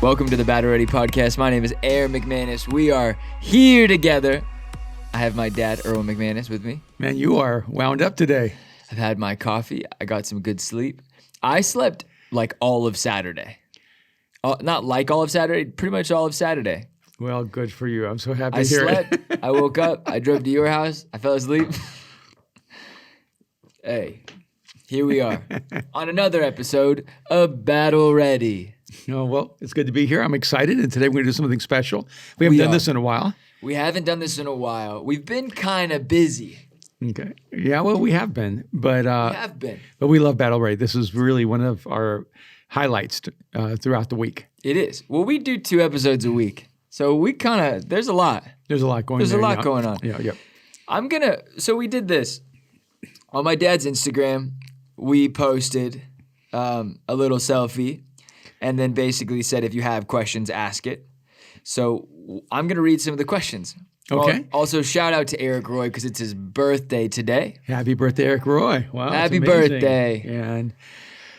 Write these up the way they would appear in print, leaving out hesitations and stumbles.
Welcome to the Battle Ready podcast. My name is Aaron McManus. We are here together. I have my dad, Erwin McManus, with me. Man, you are wound up today. I've had my coffee. I got some good sleep. I slept like all of Saturday. Not like all of Saturday, pretty much all of Saturday. Well, good for you. I'm so happy I to hear slept. it. I woke up. I drove to your house. I fell asleep. Hey, here we are on another episode of Battle Ready. Oh, well, it's good to be here. I'm excited, and today we're going to do something special. We haven't done this in a while. We haven't done this in a while. We've been kind of busy. Okay. Yeah, well, we have been, but But we love Battle Ready. This is really one of our highlights throughout the week. It is. Well, we do 2 episodes a week, so we kind of there's a lot. There's a lot going. There's a lot going on. Yeah. So we did this on my dad's Instagram. We posted a little selfie. And then basically said, if you have questions, ask it. So I'm going to read some of the questions. Okay. Also, shout out to Eric Roy because it's his birthday today. Happy birthday, Eric Roy. Wow. Happy birthday.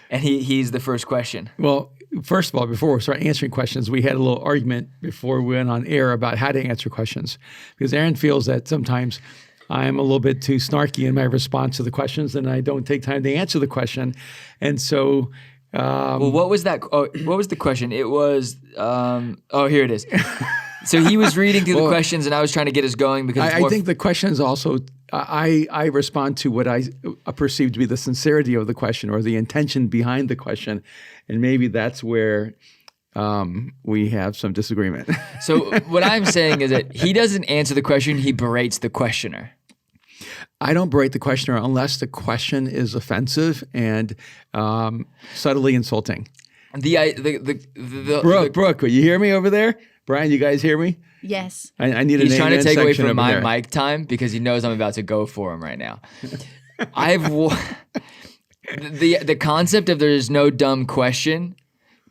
And he's the first question. Well, first of all, before we start answering questions, we had a little argument before we went on air about how to answer questions. Because Aaron feels that sometimes I'm a little bit too snarky in my response to the questions and I don't take time to answer the question. And so... well, what was that? Oh, what was the question? It was, here it is. So he was reading through the questions and I was trying to get us going because I think the questions also, I respond to what I perceive to be the sincerity of the question or the intention behind the question. And maybe that's where we have some disagreement. So what I'm saying is that he doesn't answer the question, he berates the questioner. I don't berate the questioner unless the question is offensive and subtly insulting. Brooke, you hear me over there? Brian, you guys hear me? Yes. I need He's trying to take away from my there. mic time because he knows I'm about to go for him right now. The concept of there's no dumb question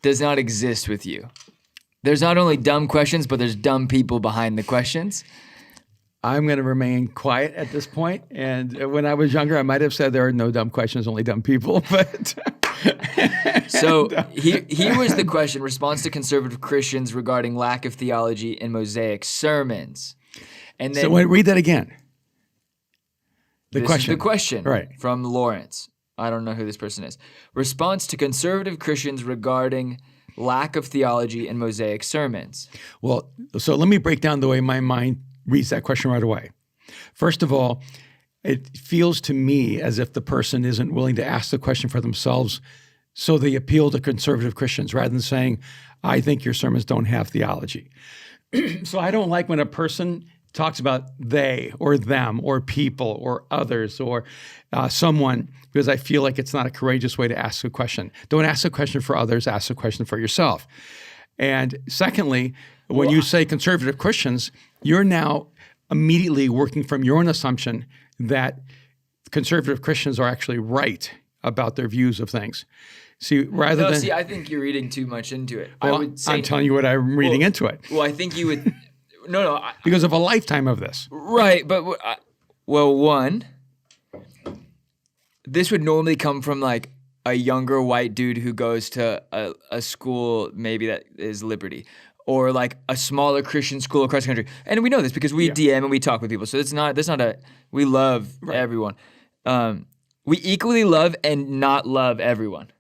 does not exist with you. There's not only dumb questions, but there's dumb people behind the questions. I'm going to remain quiet at this point. And when I was younger, I might have said there are no dumb questions, only dumb people. But so here was the question: response to conservative Christians regarding lack of theology in Mosaic sermons. And then read that again. This is the question, right, from Lawrence. I don't know who this person is. Response to conservative Christians regarding lack of theology in Mosaic sermons. Well, so let me break down the way my mind reads that question right away. First of all, it feels to me as if the person isn't willing to ask the question for themselves, so they appeal to conservative Christians rather than saying, I think your sermons don't have theology. So I don't like when a person talks about they or them or people or others or someone, because I feel like it's not a courageous way to ask a question. Don't ask a question for others, ask a question for yourself. And secondly, when you say conservative Christians, you're now immediately working from your own assumption that conservative Christians are actually right about their views of things. See, I think you're reading too much into it. Well, I'm telling you what I'm reading into it. Well, I think you would. Because of a lifetime of this. Right, but one, this would normally come from like a younger white dude who goes to a school maybe that is Liberty, or like a smaller Christian school across the country. And we know this because we DM and we talk with people. So we love everyone. We equally love and not love everyone.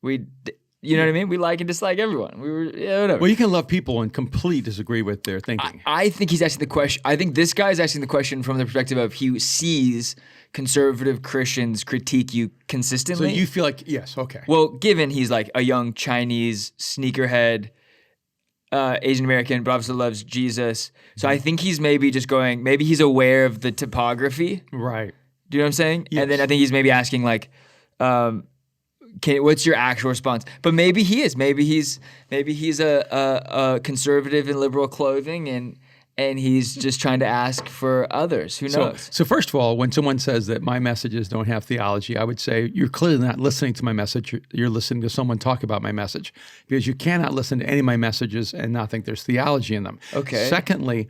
You know what I mean? We like and dislike everyone. Whatever. Well, you can love people and completely disagree with their thinking. I think he's asking the question. I think this guy is asking the question from the perspective of he sees conservative Christians critique you consistently. So you feel like, yes, okay. Well, given he's like a young Chinese sneakerhead, Asian American, but obviously loves Jesus. So I think he's maybe he's aware of the topography. Right. Do you know what I'm saying? Yes. And then I think he's maybe asking like, what's your actual response? But maybe he is. Maybe he's a conservative in liberal clothing and he's just trying to ask for others. Who knows? So first of all, when someone says that my messages don't have theology, I would say you're clearly not listening to my message. You're listening to someone talk about my message, because you cannot listen to any of my messages and not think there's theology in them. Okay. Secondly,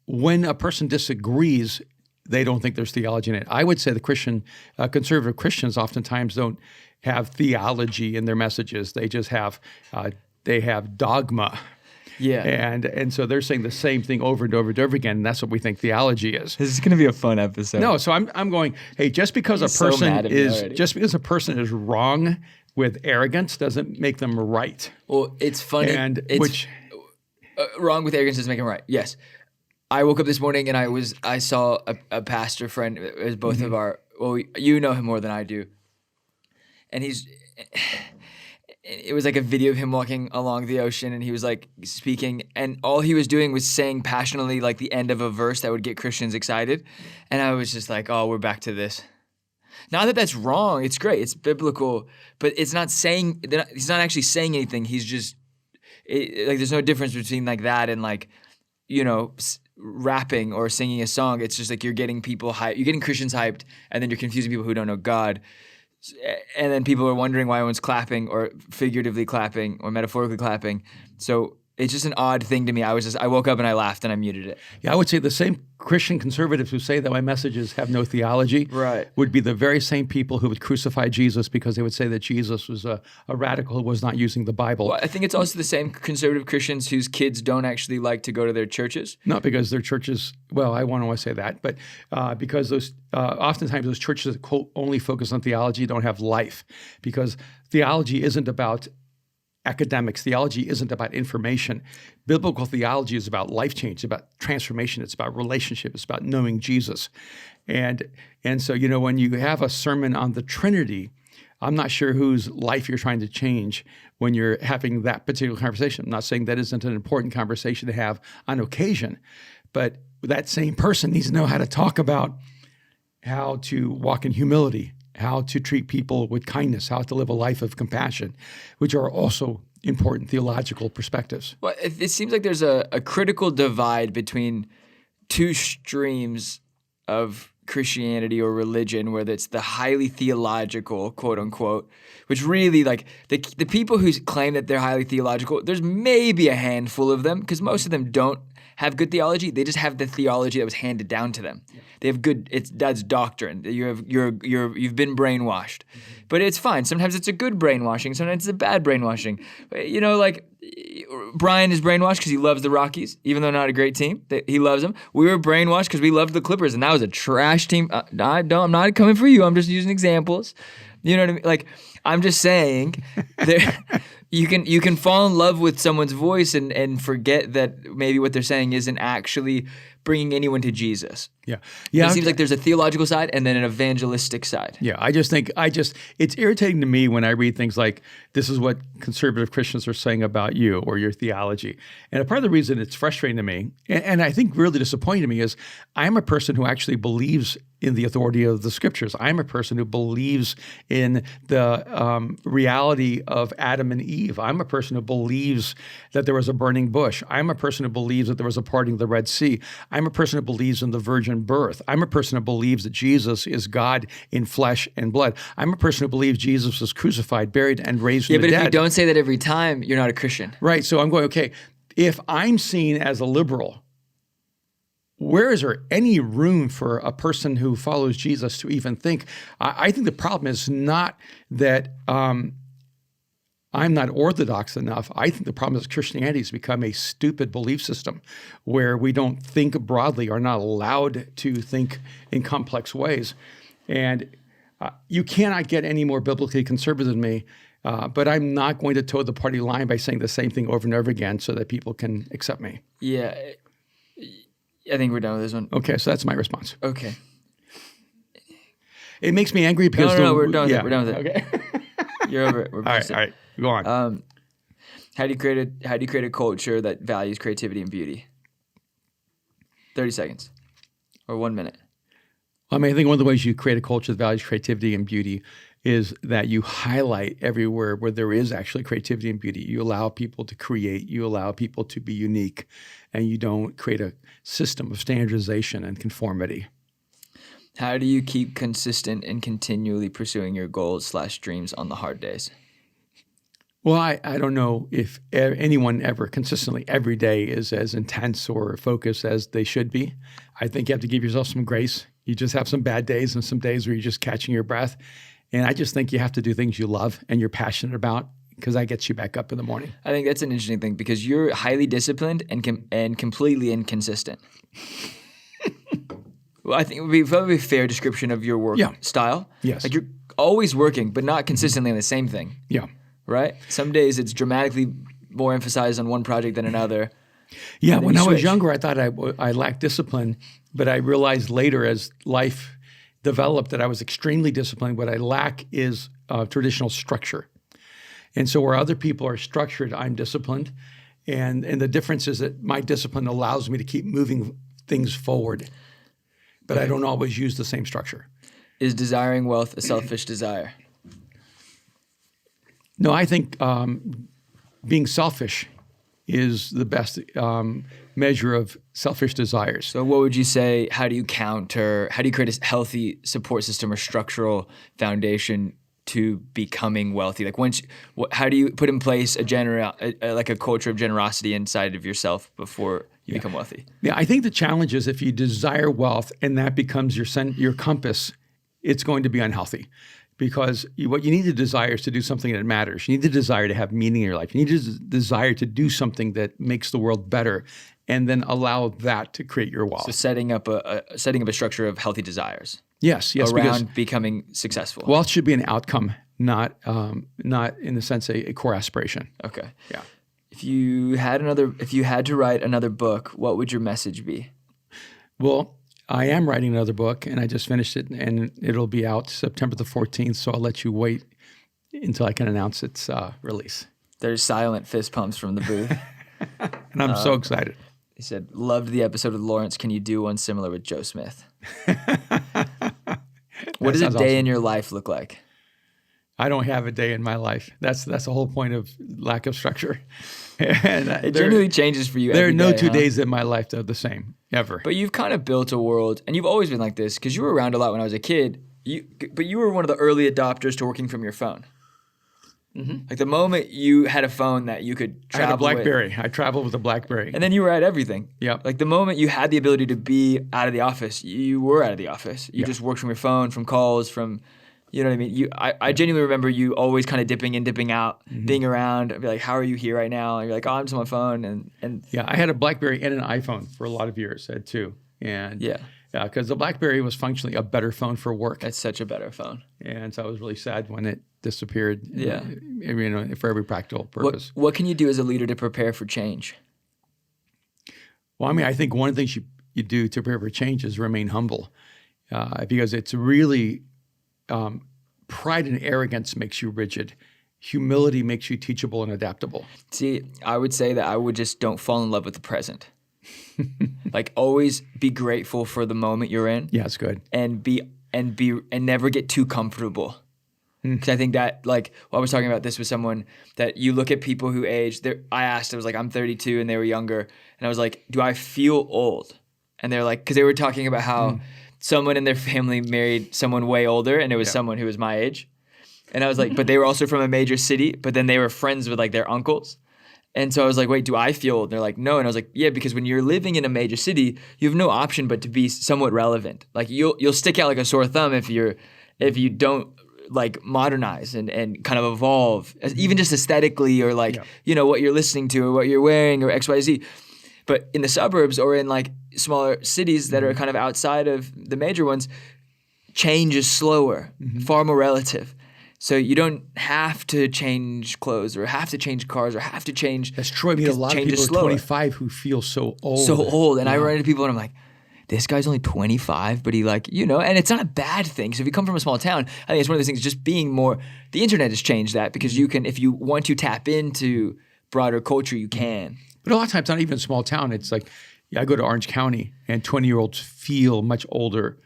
when a person disagrees, they don't think there's theology in it. I would say the conservative Christians oftentimes don't have theology in their messages. They just have they have dogma. Yeah. And so they're saying the same thing over and over and over again, and that's what we think theology is. This is going to be a fun episode. No, so I'm going, hey, just because He's so mad at me already. just because a person is wrong with arrogance doesn't make them right. Well, it's funny. And it's, wrong with arrogance doesn't make him right. Yes. I woke up this morning and I saw a pastor friend. It was both of our, well, you know him more than I do. And it was like a video of him walking along the ocean, and he was like speaking, and all he was doing was saying passionately like the end of a verse that would get Christians excited. And I was just like, oh, we're back to this. Not that that's wrong. It's great. It's biblical, but it's not saying, he's not actually saying anything. He's just, like there's no difference between like that and like, you know, rapping or singing a song. It's just like you're getting people hyped. You're getting Christians hyped, and then you're confusing people who don't know God. And then people are wondering why everyone's clapping or figuratively clapping or metaphorically clapping. So it's just an odd thing to me. I woke up and I laughed and I muted it. Yeah, I would say the same Christian conservatives who say that my messages have no theology would be the very same people who would crucify Jesus because they would say that Jesus was a radical who was not using the Bible. Well, I think it's also the same conservative Christians whose kids don't actually like to go to their churches. Not because their churches, well, I don't want to say that, but because those oftentimes those churches that quote only focus on theology don't have life, because theology isn't about academics. Theology isn't about information. Biblical theology is about life change. It's about transformation. It's about relationship. It's about knowing Jesus. And so, you know, when you have a sermon on the Trinity, I'm not sure whose life you're trying to change when you're having that particular conversation. I'm not saying that isn't an important conversation to have on occasion, but that same person needs to know how to talk about how to walk in humility, how to treat people with kindness, how to live a life of compassion, which are also important theological perspectives. Well, it seems like there's a critical divide between two streams of Christianity or religion, where it's the highly theological, quote unquote, which really like the people who claim that they're highly theological, there's maybe a handful of them, because most of them don't have good theology. They just have the theology that was handed down to them. Yeah. They have that's doctrine. You've been brainwashed. Mm-hmm. But it's fine. Sometimes it's a good brainwashing. Sometimes it's a bad brainwashing. You know, like Brian is brainwashed because he loves the Rockies, even though not a great team. He loves them. We were brainwashed because we loved the Clippers, and that was a trash team. I'm not coming for you. I'm just using examples. You know what I mean? Like, I'm just saying you can fall in love with someone's voice and forget that maybe what they're saying isn't actually bringing anyone to Jesus. Yeah. It seems like there's a theological side and then an evangelistic side. Yeah, I just think it's irritating to me when I read things like, this is what conservative Christians are saying about you or your theology. And a part of the reason it's frustrating to me, and I think really disappointing to me, is I'm a person who actually believes in the authority of the scriptures. I'm a person who believes in the reality of Adam and Eve. I'm a person who believes that there was a burning bush. I'm a person who believes that there was a parting of the Red Sea. I'm a person who believes in the virgin birth. I'm a person who believes that Jesus is God in flesh and blood. I'm a person who believes Jesus was crucified, buried, and raised from the dead. Yeah, but if you don't say that every time, you're not a Christian. Right. So I'm going, okay, if I'm seen as a liberal, where is there any room for a person who follows Jesus to even think? I think the problem is not that I'm not orthodox enough. I think the problem is Christianity has become a stupid belief system where we don't think broadly, are not allowed to think in complex ways. And you cannot get any more biblically conservative than me, but I'm not going to toe the party line by saying the same thing over and over again so that people can accept me. Yeah. I think we're done with this one. Okay, so that's my response. Okay. It makes me angry because... No, we're done with it. We're done with it. Okay. You're over it. We're all right. Go on. How do you create a culture that values creativity and beauty? 30 seconds. Or 1 minute. I mean, I think one of the ways you create a culture that values creativity and beauty is that you highlight everywhere where there is actually creativity and beauty. You allow people to create. You allow people to be unique. And you don't create a system of standardization and conformity. How do you keep consistent and continually pursuing your goals/dreams on the hard days? Well, I don't know if anyone ever consistently every day is as intense or focused as they should be. I think you have to give yourself some grace. You just have some bad days and some days where you're just catching your breath. And I just think you have to do things you love and you're passionate about because that gets you back up in the morning. I think that's an interesting thing because you're highly disciplined and completely inconsistent. Well, I think it would be probably a fair description of your work style. Yes. Like you're always working, but not consistently on the same thing. Yeah. Right? Some days it's dramatically more emphasized on one project than another. Yeah, when I was younger, I thought I lacked discipline, but I realized later as life developed that I was extremely disciplined. What I lack is traditional structure. And so where other people are structured, I'm disciplined. And the difference is that my discipline allows me to keep moving things forward, but I don't always use the same structure. Is desiring wealth a selfish desire? No, I think being selfish is the best measure of selfish desires. So what would you say, how do you create a healthy support system or structural foundation to becoming wealthy? Like how do you put in place a culture of generosity inside of yourself before you become wealthy? Yeah, I think the challenge is if you desire wealth and that becomes your compass, it's going to be unhealthy. Because what you need to desire is to do something that matters. You need to desire to have meaning in your life. You need to desire to do something that makes the world better, and then allow that to create your wealth. So setting up a structure of healthy desires. Yes, around becoming successful. Wealth should be an outcome, not in the sense a core aspiration. Okay. Yeah. If you had to write another book, what would your message be? Well, I am writing another book, and I just finished it, and it'll be out September the 14th, so I'll let you wait until I can announce its release. There's silent fist pumps from the booth. And I'm so excited. He said, loved the episode with Lawrence. Can you do one similar with Joe Smith? What does a day in your life look like? I don't have a day in my life. That's the whole point of lack of structure. And it genuinely changes for you. There are no 2 days in my life that are the same, ever. But you've kind of built a world, and you've always been like this because you were around a lot when I was a kid. But you were one of the early adopters to working from your phone. Mm-hmm. Like the moment you had a phone that you could travel with. I had a BlackBerry. I traveled with a BlackBerry. And then you were at everything. Yeah. Like the moment you had the ability to be out of the office, you were out of the office. You just worked from your phone, from calls, from, you know what I mean? I genuinely remember you always kind of dipping in, dipping out, being around. I'd be like, how are you here right now? And you're like, oh, I'm just on my phone. And yeah, I had a BlackBerry and an iPhone for a lot of years. I had two. And yeah, because the BlackBerry was functionally a better phone for work. It's such a better phone. And so I was really sad when it disappeared. Yeah. For every practical purpose. What can you do as a leader to prepare for change? Well, I mean, I think one of the things you do to prepare for change is remain humble, because it's really pride and arrogance makes you rigid. Humility makes you teachable and adaptable. See, I would say that I would just don't fall in love with the present. Like always be grateful for the moment you're in. Yeah, it's good. And never get too comfortable. Because I think that, like, I was talking about this with someone, that you look at people who age. I asked, I was like, I'm 32 and they were younger. And I was like, do I feel old? And they're like, because they were talking about how someone in their family married someone way older and it was someone who was my age. And I was like, but they were also from a major city, but then they were friends with like their uncles. And so I was like, wait, do I feel old? And they're like, no. And I was like, yeah, because when you're living in a major city, you have no option but to be somewhat relevant. Like you'll stick out like a sore thumb if you don't like modernize and kind of evolve, even just aesthetically or like, you know, what you're listening to or what you're wearing or XYZ. But in the suburbs or in like smaller cities that are kind of outside of the major ones, change is slower, far more relative. So you don't have to change clothes or have to change cars or have to change. That's true. I mean, a lot of people are 25 who feel so old. So old. And I run into people and I'm like, this guy's only 25, but he like, you know, and it's not a bad thing. So if you come from a small town, I think it's one of those things, just being more, the internet has changed that because you can, if you want to tap into broader culture, you can. But a lot of times, not even a small town, it's like, I go to Orange County and 20-year-olds feel much older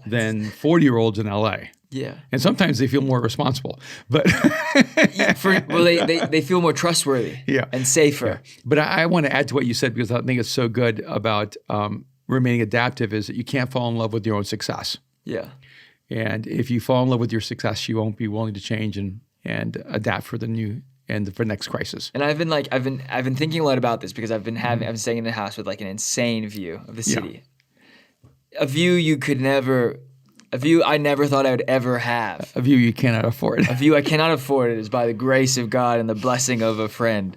than 40-year-olds in LA. Yeah. And sometimes they feel more responsible, but they feel more trustworthy and safer. Yeah. But I want to add to what you said because I think it's so good about remaining adaptive is that you can't fall in love with your own success. Yeah. And if you fall in love with your success, you won't be willing to change and adapt for the new and for the next crisis. And I've been thinking a lot about this because I've been staying in a house with like an insane view of the city. A view you could never A view I never thought I would ever have. A view you cannot afford. A view I cannot afford. It is by the grace of God and the blessing of a friend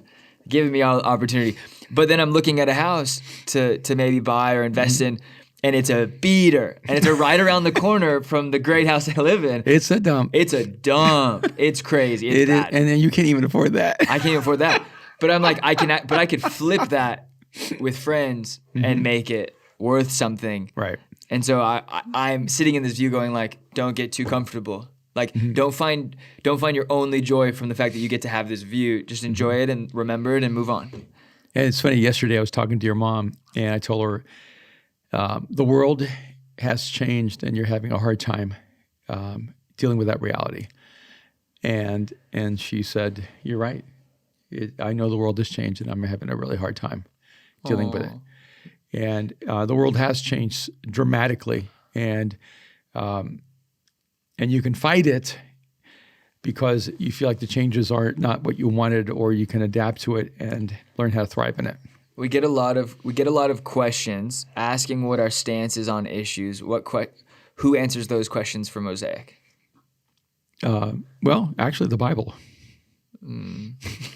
giving me all opportunity. But then I'm looking at a house to maybe buy or invest in, and it's a beater, and it's right around the corner from the great house I live in. It's a dump. It's a dump. It's crazy. It's bad. And then you can't even afford that. I can't even afford that. But I'm like, I could flip that with friends and make it worth something. Right. And so I'm sitting in this view going like, don't get too comfortable. Like, don't find your only joy from the fact that you get to have this view. Just enjoy it and remember it and move on. And it's funny, yesterday I was talking to your mom, and I told her, the world has changed and you're having a hard time dealing with that reality. And she said, you're right. I know the world has changed and I'm having a really hard time dealing with it. And the world has changed dramatically. And you can fight it because you feel like the changes are not what you wanted, or you can adapt to it and learn how to thrive in it. We get a lot of questions asking what our stance is on issues. Who answers those questions for Mosaic? Well, actually, the Bible.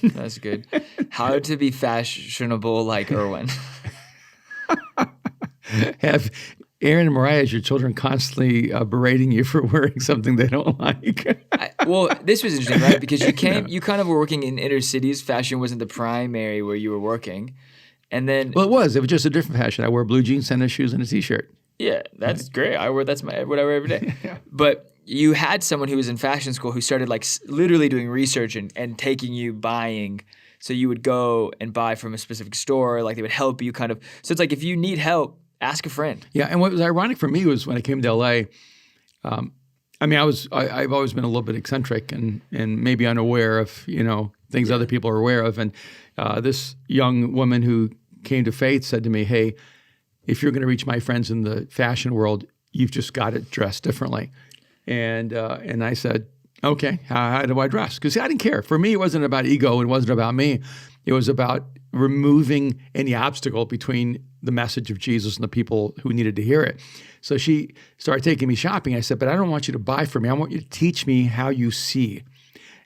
That's good. How to be fashionable like Erwin. Have Aaron and Mariah as your children constantly berating you for wearing something they don't like? Well, this was interesting, right? Because you kind of were working in inner cities. Fashion wasn't the primary where you were working. And then, well, it was just a different fashion. I wear blue jeans, tennis shoes, and a T-shirt. Yeah, that's great. That's what I wear every day. Yeah. But you had someone who was in fashion school who started like literally doing research and taking you buying. So you would go and buy from a specific store. Like they would help you kind of. So it's like if you need help, ask a friend. Yeah, and what was ironic for me was when I came to LA. I've always been a little bit eccentric and maybe unaware of things other people are aware of. And this young woman who came to faith said to me, "Hey, if you're going to reach my friends in the fashion world, you've just got to dress differently." And I said, "Okay, how do I dress?" Because I didn't care. For me, it wasn't about ego. It wasn't about me. It was about removing any obstacle between the message of Jesus and the people who needed to hear it. So she started taking me shopping. I said, "But I don't want you to buy from me. I want you to teach me how you see."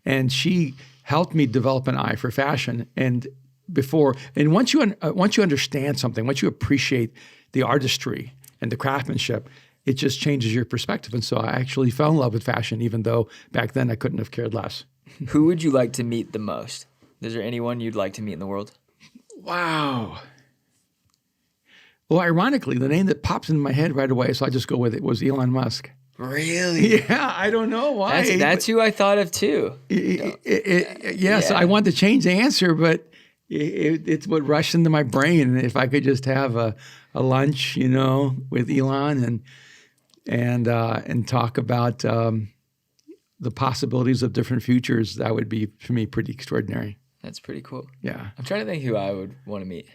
And she helped me develop an eye for fashion. And once you understand something, once you appreciate the artistry and the craftsmanship, it just changes your perspective. And so I actually fell in love with fashion, even though back then I couldn't have cared less. Who would you like to meet the most? Is there anyone you'd like to meet in the world? Wow. Well, ironically, the name that pops into my head right away, so I just go with it, was Elon Musk. Really? Yeah, I don't know why. That's who I thought of too. Yes, I want to change the answer, but it's what rushed into my brain. If I could just have a lunch, with Elon and talk about the possibilities of different futures, that would be, for me, pretty extraordinary. That's pretty cool. Yeah. I'm trying to think who I would want to meet.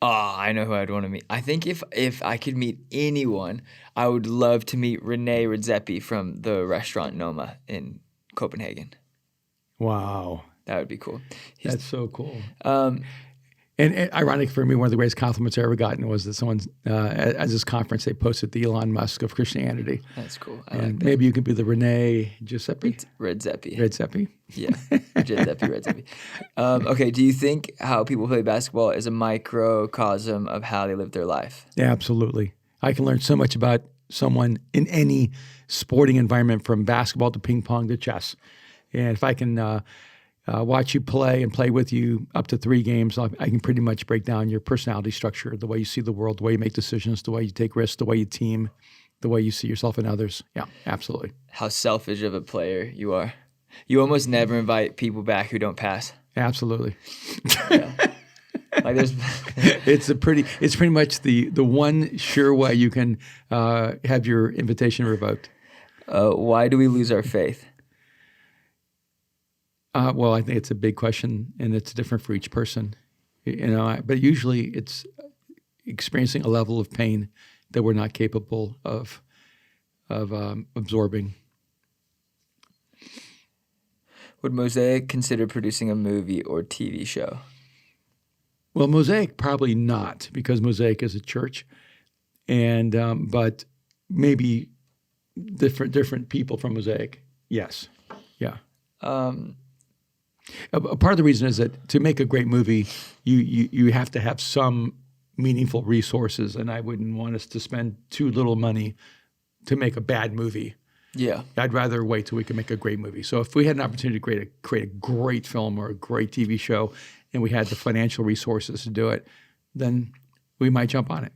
Oh, I know who I'd want to meet. I think if I could meet anyone, I would love to meet Rene Redzepi from the restaurant Noma in Copenhagen. Wow. That would be cool. That's so cool. And ironic for me, one of the greatest compliments I ever gotten was that someone at this conference, they posted the Elon Musk of Christianity. That's cool. I like that. Maybe you could be the Rene Giuseppe? Redzepi. Redzepi? Yeah, Redzepi. Okay, do you think how people play basketball is a microcosm of how they live their life? Yeah, absolutely. I can learn so much about someone in any sporting environment, from basketball to ping pong to chess. And if I can watch you play and play with you up to 3 games, I can pretty much break down your personality structure, the way you see the world, the way you make decisions, the way you take risks, the way you team, the way you see yourself and others. Yeah, absolutely. How selfish of a player you are. You almost never invite people back who don't pass. Absolutely. Yeah. Like there's it's pretty much the one sure way you can have your invitation revoked. Why do we lose our faith? Well, I think it's a big question, and it's different for each person. But usually it's experiencing a level of pain that we're not capable of absorbing. Would Mosaic consider producing a movie or TV show? Well, Mosaic probably not, because Mosaic is a church, and but maybe different people from Mosaic. Yes. Yeah. A part of the reason is that to make a great movie, you have to have some meaningful resources, and I wouldn't want us to spend too little money to make a bad movie. Yeah. I'd rather wait till we can make a great movie. So if we had an opportunity to create a great film or a great TV show, and we had the financial resources to do it, then we might jump on it.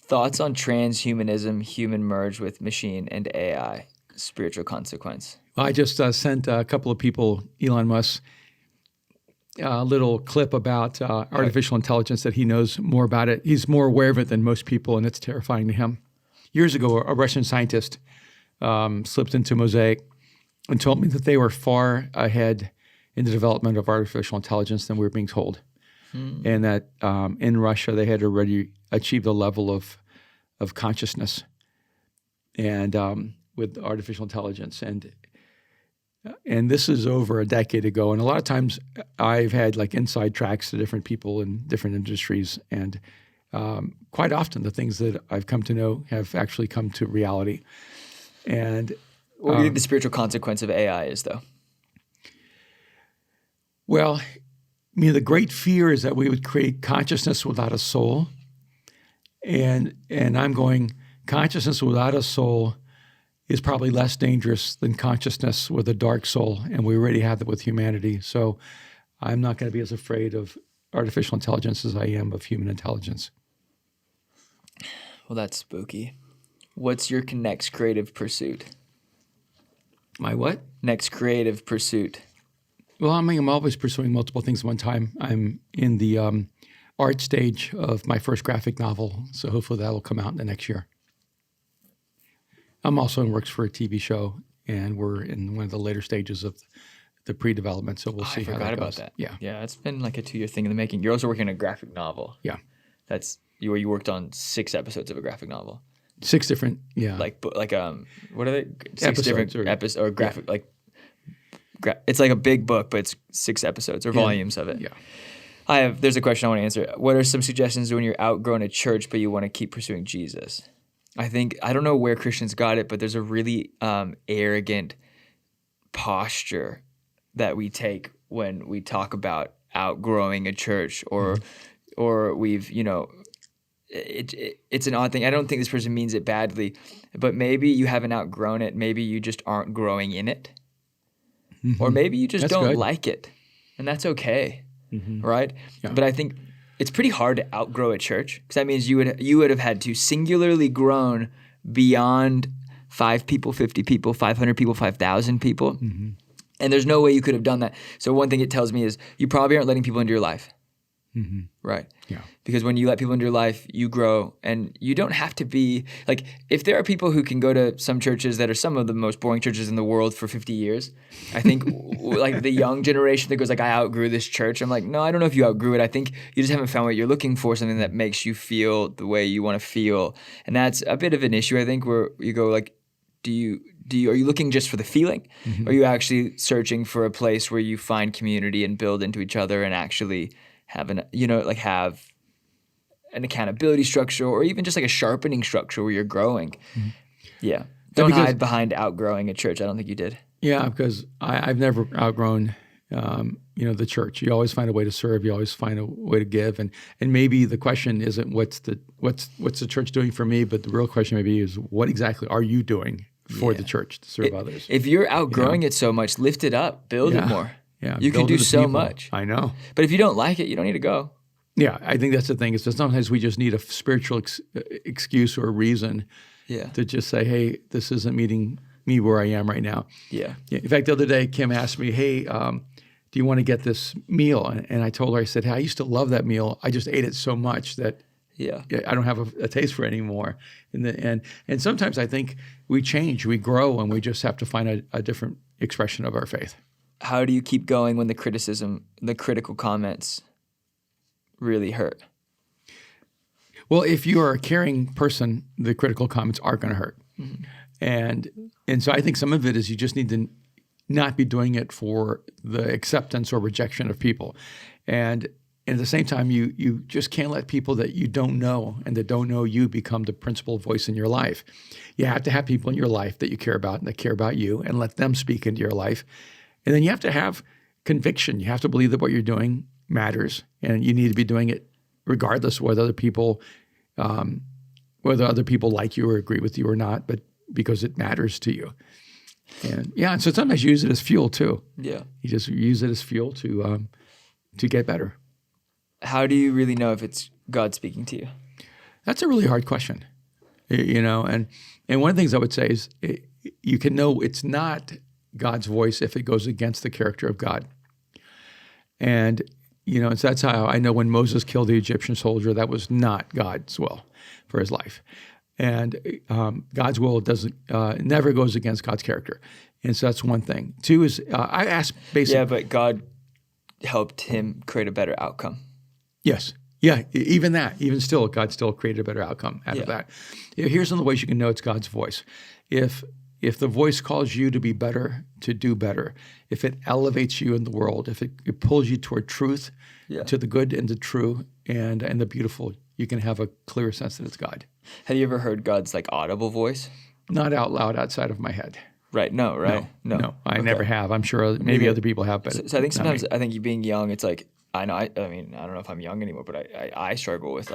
Thoughts on transhumanism, human merge with machine and AI, spiritual consequence? I just sent a couple of people, Elon Musk, a little clip about artificial intelligence that he knows more about it. He's more aware of it than most people, and it's terrifying to him. Years ago, a Russian scientist slipped into Mosaic and told me that they were far ahead in the development of artificial intelligence than we were being told. And that in Russia, they had already achieved a level of consciousness and with artificial intelligence. And this is over a decade ago. And a lot of times I've had like inside tracks to different people in different industries. And quite often the things that I've come to know have actually come to reality. And what do you think the spiritual consequence of AI is, though? Well, I mean, the great fear is that we would create consciousness without a soul. And I'm going, consciousness without a soul is probably less dangerous than consciousness with a dark soul, and we already have that with humanity. So I'm not going to be as afraid of artificial intelligence as I am of human intelligence. Well, that's spooky. What's your next creative pursuit? My what? Next creative pursuit. Well, I'm always pursuing multiple things at one time. I'm in the art stage of my first graphic novel, so hopefully that will come out in the next year. I'm also in works for a TV show, and we're in one of the later stages of the pre-development, so we'll see how that goes. I forgot about that. Yeah, it's been like a 2-year thing in the making. You're also working on a graphic novel. Yeah. That's where you worked on 6 episodes of a graphic novel. 6 different, yeah. What are they? 6 episodes different episodes or graphic, it's like a big book, but it's 6 episodes or volumes of it. Yeah. There's a question I want to answer. What are some suggestions when you're outgrowing a church, but you want to keep pursuing Jesus? I don't know where Christians got it, but there's a really arrogant posture that we take when we talk about outgrowing a church or we've, it's an odd thing. I don't think this person means it badly, but maybe you haven't outgrown it. Maybe you just aren't growing in it. Or maybe you just don't like it, and that's okay, right? Yeah. But I think it's pretty hard to outgrow a church because that means you would have had to singularly grown beyond 5 people, 50 people, 500 people, 5,000 people, and there's no way you could have done that. So one thing it tells me is you probably aren't letting people into your life, right? Yeah. Because when you let people into your life, you grow, and you don't have to be like, if there are people who can go to some churches that are some of the most boring churches in the world for 50 years, I think like the young generation that goes like, I outgrew this church. I'm like, no, I don't know if you outgrew it. I think you just haven't found what you're looking for, something that makes you feel the way you want to feel. And that's a bit of an issue, I think, where you go like, are you looking just for the feeling? Or are you actually searching for a place where you find community and build into each other and actually have an accountability structure, or even just like a sharpening structure where you're growing. Yeah. Don't hide behind outgrowing a church. I don't think you did. Yeah, because I've never outgrown, the church. You always find a way to serve. You always find a way to give. And maybe the question isn't what's the church doing for me, but the real question maybe is what exactly are you doing for the church to serve others? If you're outgrowing it so much, lift it up, build it more. Yeah, you can do so much. I know. But if you don't like it, you don't need to go. Yeah, I think that's the thing. Is that sometimes we just need a spiritual excuse or a reason to just say, hey, this isn't meeting me where I am right now. Yeah. In fact, the other day, Kim asked me, hey, do you want to get this meal? And I told her, I said, hey, I used to love that meal. I just ate it so much that I don't have a taste for it anymore. And sometimes I think we change, we grow, and we just have to find a different expression of our faith. How do you keep going when the critical comments really hurt? Well, if you are a caring person, the critical comments are going to hurt. And so I think some of it is you just need to not be doing it for the acceptance or rejection of people. And at the same time, you just can't let people that you don't know and that don't know you become the principal voice in your life. You have to have people in your life that you care about and that care about you, and let them speak into your life. And then you have to have conviction. You have to believe that what you're doing matters, and you need to be doing it regardless of whether other people like you or agree with you or not, but because it matters to you. And and so sometimes you use it as fuel too. Yeah. You just use it as fuel to get better. How do you really know if it's God speaking to you? That's a really hard question, and one of the things I would say is you can know it's not God's voice if it goes against the character of God. And, and so that's how I know when Moses killed the Egyptian soldier, that was not God's will for his life. And God's will never goes against God's character. And so that's one thing. Two is I asked basically. Yeah, but God helped him create a better outcome. Yes. Yeah, even still, God still created a better outcome out of that. Here's some of the ways you can know it's God's voice. If the voice calls you to be better, to do better, if it elevates you in the world, if it pulls you toward truth, to the good and the true and the beautiful, you can have a clear sense that it's God. Have you ever heard God's audible voice? Not out loud outside of my head. Right. No, right? No, I never have. I'm sure maybe other people have, but so I think sometimes I think you being young, it's I know. I mean, I don't know if I'm young anymore, but I struggle with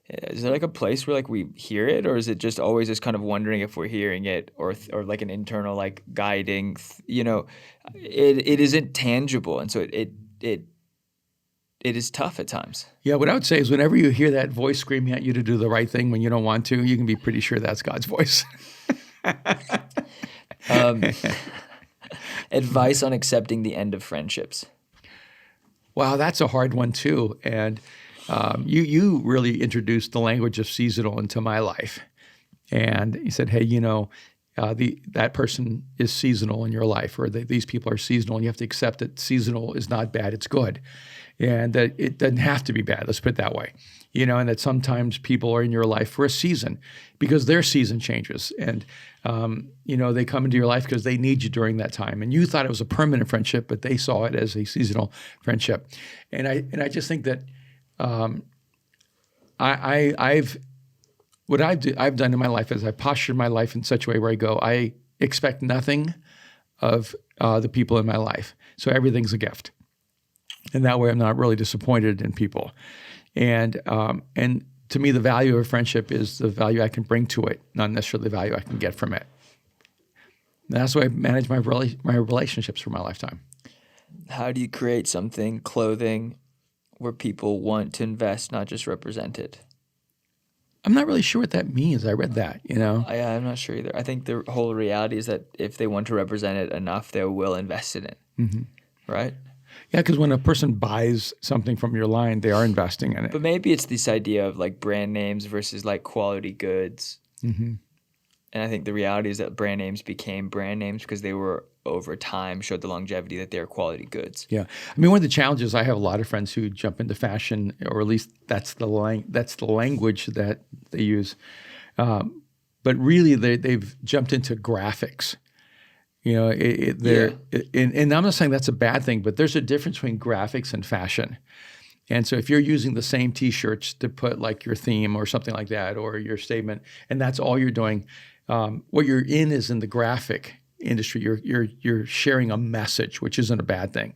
is there a place where we hear it, or is it just always just kind of wondering if we're hearing it, or an internal guiding? It isn't tangible, and so it is tough at times. Yeah, what I would say is whenever you hear that voice screaming at you to do the right thing when you don't want to, you can be pretty sure that's God's voice. Advice on accepting the end of friendships. Wow, that's a hard one too. And you really introduced the language of seasonal into my life. And you said, hey, that person is seasonal in your life, or these people are seasonal, and you have to accept that seasonal is not bad, it's good. And that it doesn't have to be bad, let's put it that way. And that sometimes people are in your life for a season because their season changes. And, they come into your life because they need you during that time. And you thought it was a permanent friendship, but they saw it as a seasonal friendship. And I just think that I've done in my life is I postured my life in such a way where I expect nothing of the people in my life. So everything's a gift. And that way I'm not really disappointed in people. And to me, the value of a friendship is the value I can bring to it, not necessarily the value I can get from it. And that's the way I manage my relationships for my lifetime. How do you create something, clothing, where people want to invest, not just represent it? I'm not really sure what that means. I read that, I'm not sure either. I think the whole reality is that if they want to represent it enough, they will invest in it, right? Yeah, because when a person buys something from your line, they are investing in it. But maybe it's this idea of brand names versus quality goods. Mm-hmm. And I think the reality is that brand names became brand names because they were over time showed the longevity that they're quality goods. Yeah, I mean, one of the challenges, I have a lot of friends who jump into fashion, or at least that's the language that they use. But really, they've jumped into graphics. And I'm not saying that's a bad thing, but there's a difference between graphics and fashion. And so if you're using the same T-shirts to put your theme or something like that, or your statement, and that's all you're doing, what you're in is in the graphic industry. You're sharing a message, which isn't a bad thing.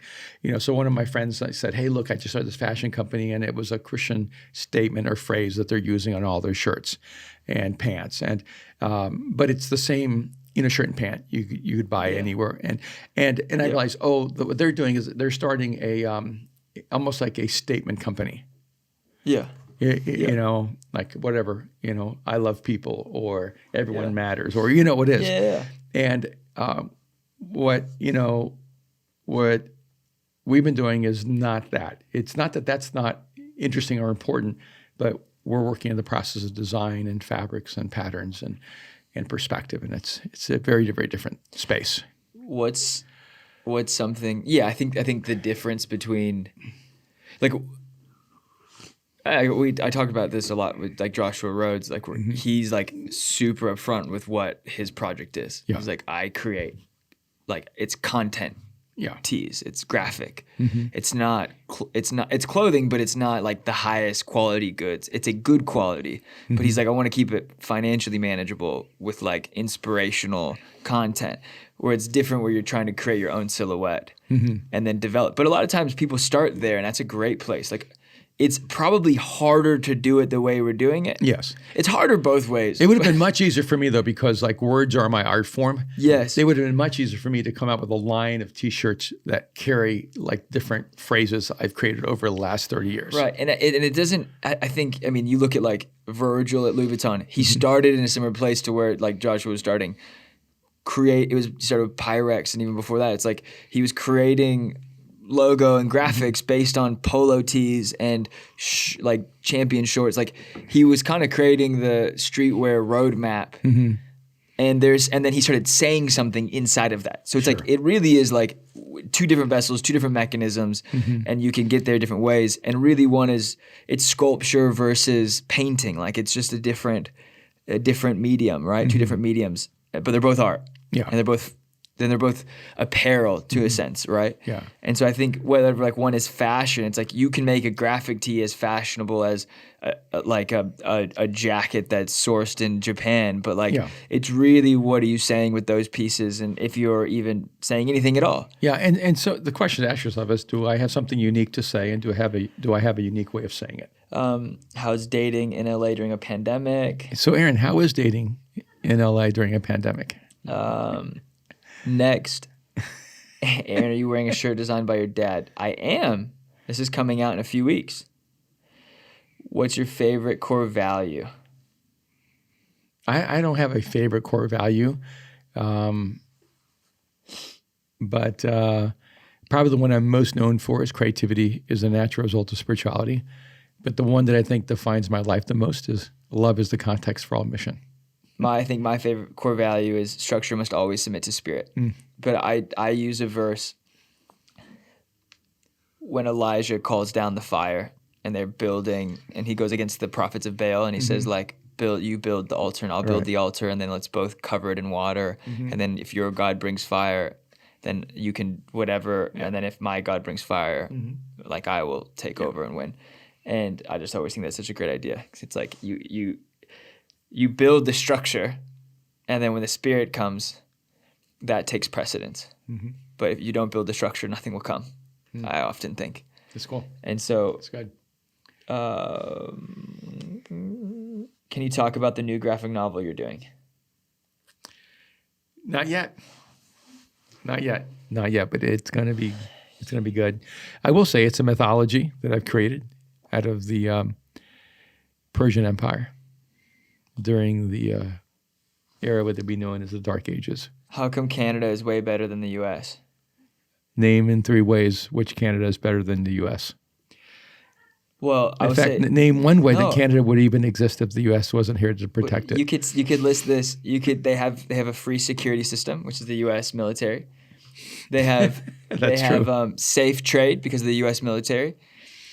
So one of my friends said, hey, look, I just started this fashion company, and it was a Christian statement or phrase that they're using on all their shirts and pants. And but it's the same shirt and pant you could buy anywhere. And I realized, what they're doing is they're starting a almost like a statement company. Yeah. Whatever, I love people, or everyone matters, or what it is. Yeah. And what we've been doing is not that. It's not that that's not interesting or important, but we're working in the process of design and fabrics and patterns and perspective, and it's a very, very different space. What's something? Yeah, I think the difference between I talked about this a lot with Joshua Rhodes, where he's super upfront with what his project is. Yeah. He's I create it's content. tees. It's graphic. It's not. It's clothing, but it's not like the highest quality goods. It's a good quality, but he's like, I want to keep it financially manageable with like inspirational content, where it's different, where you're trying to create your own silhouette and then develop. But a lot of times people start there, and that's a great place. Like, it's probably harder to do it the way we're doing it. Yes. It's harder both ways. It would have been much easier for me, though, because like words are my art form. Yes. It would have been much easier for me to come out with a line of T-shirts that carry like different phrases I've created over the last 30 years. Right. And it doesn't, I think, I mean, you look at like Virgil at Louis Vuitton. He started in a similar place to where like Joshua was starting. He started with Pyrex, and even before that, it's like he was creating logo and graphics based on polo tees and like Champion shorts. Like, he was kind of creating the streetwear roadmap, and then he started saying something inside of that. So it's like, it really is like two different vessels, two different mechanisms, and you can get there different ways. And really, it's sculpture versus painting. Like, it's just a different medium, right? Two different mediums, but they're both art. Yeah. And they're both apparel to a sense, right? Yeah. And so I think whether like one is fashion, it's like you can make a graphic tee as fashionable as a jacket that's sourced in Japan, but like it's really, what are you saying with those pieces, and if you're even saying anything at all. Yeah, and so the question to ask yourself is, do I have something unique to say, and do I have a unique way of saying it? How's dating in LA during a pandemic? So Aaron, how is dating in LA during a pandemic? Next. Aaron, are you wearing a shirt designed by your dad? I am. This is coming out in a few weeks. What's your favorite core value? I don't have a favorite core value, but probably the one I'm most known for is creativity is a natural result of spirituality. But the one that I think defines my life the most is love is the context for all mission. I think my favorite core value is structure must always submit to spirit. But I use a verse when Elijah calls down the fire and they're building, and he goes against the prophets of Baal, and he says like, you build the altar and I'll build the altar, and then let's both cover it in water. And then if your God brings fire, then you can whatever. And then if my God brings fire, like I will take over and win. And I just always think that's such a great idea, because it's like you build the structure, and then when the Spirit comes, that takes precedence. But if you don't build the structure, nothing will come. I often think. That's cool. And so, that's good. Can you talk about the new graphic novel you're doing? Not yet, but it's gonna be good. I will say it's a mythology that I've created out of the Persian Empire during the era what would be known as the Dark Ages. How come Canada is way better than the U.S.? Name in 3 ways which Canada is better than the U.S. Well, I would say, name one way that Canada would even exist if the U.S. wasn't here to protect it. You could list this. They have a free security system, which is the U.S. military. They have safe trade because of the U.S. military,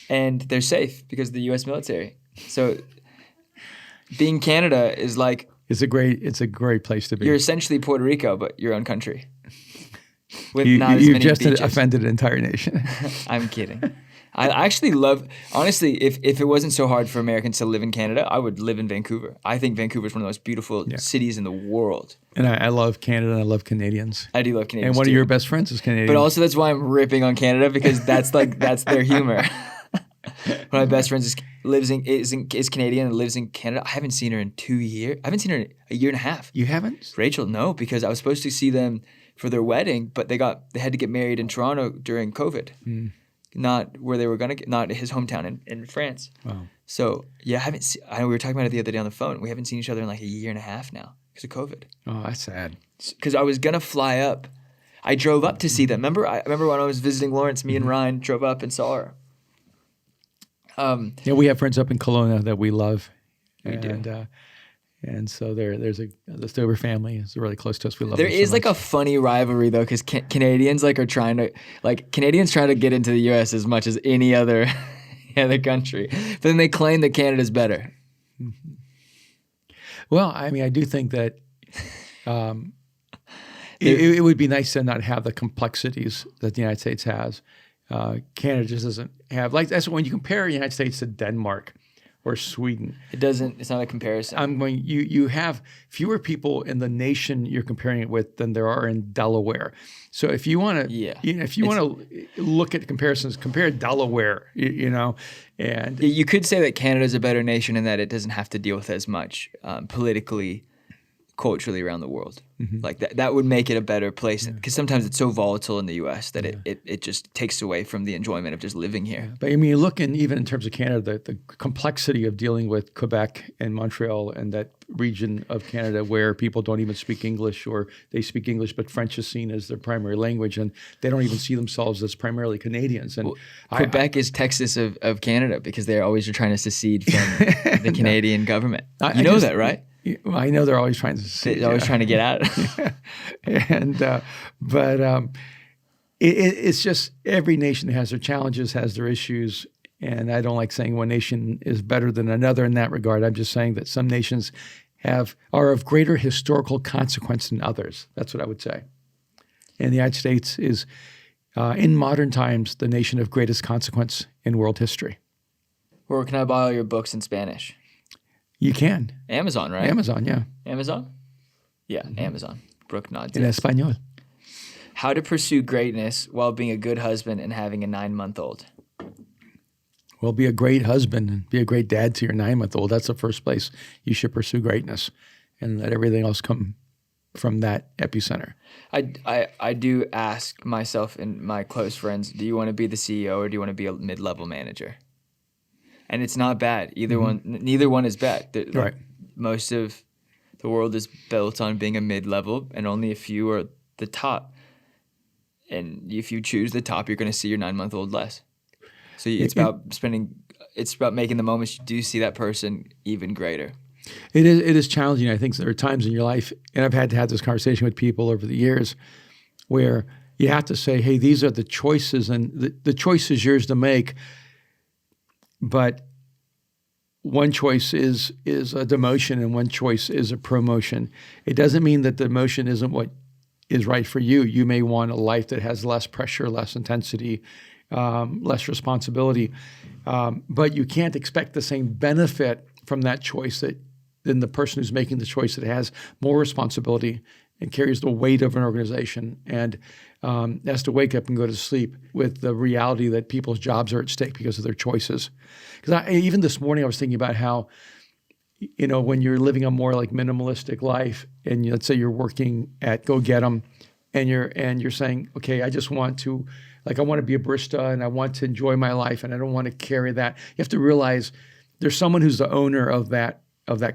and they're safe because of the U.S. military. So being Canada is like, it's a great place to be. You're essentially Puerto Rico, but your own country. With not as many beaches. You just offended an entire nation. I'm kidding. I actually love, honestly, if it wasn't so hard for Americans to live in Canada, I would live in Vancouver. I think Vancouver is one of the most beautiful cities in the world. And I love Canada, and I love Canadians. I do love Canadians, and one of your best friends is Canadian. But also that's why I'm ripping on Canada, because that's their humor. One of my best friends is Canadian and lives in Canada. I haven't seen her in 2 years. I haven't seen her in a year and a half. You haven't? Rachel, no, because I was supposed to see them for their wedding, but they had to get married in Toronto during COVID. Not where they were going to get, not his hometown in France. Wow. So, yeah, we were talking about it the other day on the phone. We haven't seen each other in like a year and a half now because of COVID. Oh, that's sad. Because I was going to fly up. I drove up to see them. Remember when I was visiting Lawrence, me and Ryan drove up and saw her. We have friends up in Kelowna that we love. We do. And so there's the Stober family is really close to us. We love them so much. Like a funny rivalry though, because Canadians are trying to get into the U.S. as much as any other country, but then they claim that Canada's better. Well, I mean, I do think that it would be nice to not have the complexities that the United States has. Canada just doesn't have, like, that's when you compare the United States to Denmark or Sweden. It's not a comparison. You have fewer people in the nation you're comparing it with than there are in Delaware. So if you want to, look at comparisons, compare Delaware, and you could say that Canada's a better nation in that it doesn't have to deal with as much politically, culturally around the world. Like that would make it a better place, because sometimes it's so volatile in the U.S. that it just takes away from the enjoyment of just living here. But I mean, you look even in terms of Canada, the complexity of dealing with Quebec and Montreal and that region of Canada where people don't even speak English, or they speak English but French is seen as their primary language, and they don't even see themselves as primarily Canadians. And Quebec is Texas of Canada, because they're always trying to secede from the Canadian government. You know that, right? I know they're always trying to. They're always trying to get out. It's just every nation has their challenges, has their issues, and I don't like saying one nation is better than another in that regard. I'm just saying that some nations are of greater historical consequence than others. That's what I would say. And the United States is, in modern times, the nation of greatest consequence in world history. Where can I buy all your books in Spanish? You can. Amazon, right? Amazon, yeah. Amazon? Yeah, Amazon. Brooke nods. In Espanol. How to pursue greatness while being a good husband and having a 9-month-old? Well, be a great husband and be a great dad to your 9-month-old. That's the first place you should pursue greatness, and let everything else come from that epicenter. I do ask myself and my close friends, do you want to be the CEO or do you want to be a mid-level manager? And it's not bad. Neither one is bad. Right. Most of the world is built on being a mid-level, and only a few are the top. And if you choose the top, you're going to see your 9-month-old less. So it's about making the moments you do see that person even greater. It is challenging. I think there are times in your life, and I've had to have this conversation with people over the years, where you have to say, hey, these are the choices, and the choice is yours to make. But one choice is a demotion and one choice is a promotion. It doesn't mean that the demotion isn't what is right for you. You may want a life that has less pressure, less intensity, less responsibility. But you can't expect the same benefit from that choice than the person who's making the choice that has more responsibility and carries the weight of an organization and has to wake up and go to sleep with the reality that people's jobs are at stake because of their choices. Because even this morning I was thinking about how, when you're living a more like minimalistic life, and let's say you're working at Go Get 'em, and you're saying, okay, I just want to, I want to be a barista and I want to enjoy my life and I don't want to carry that. You have to realize there's someone who's the owner of that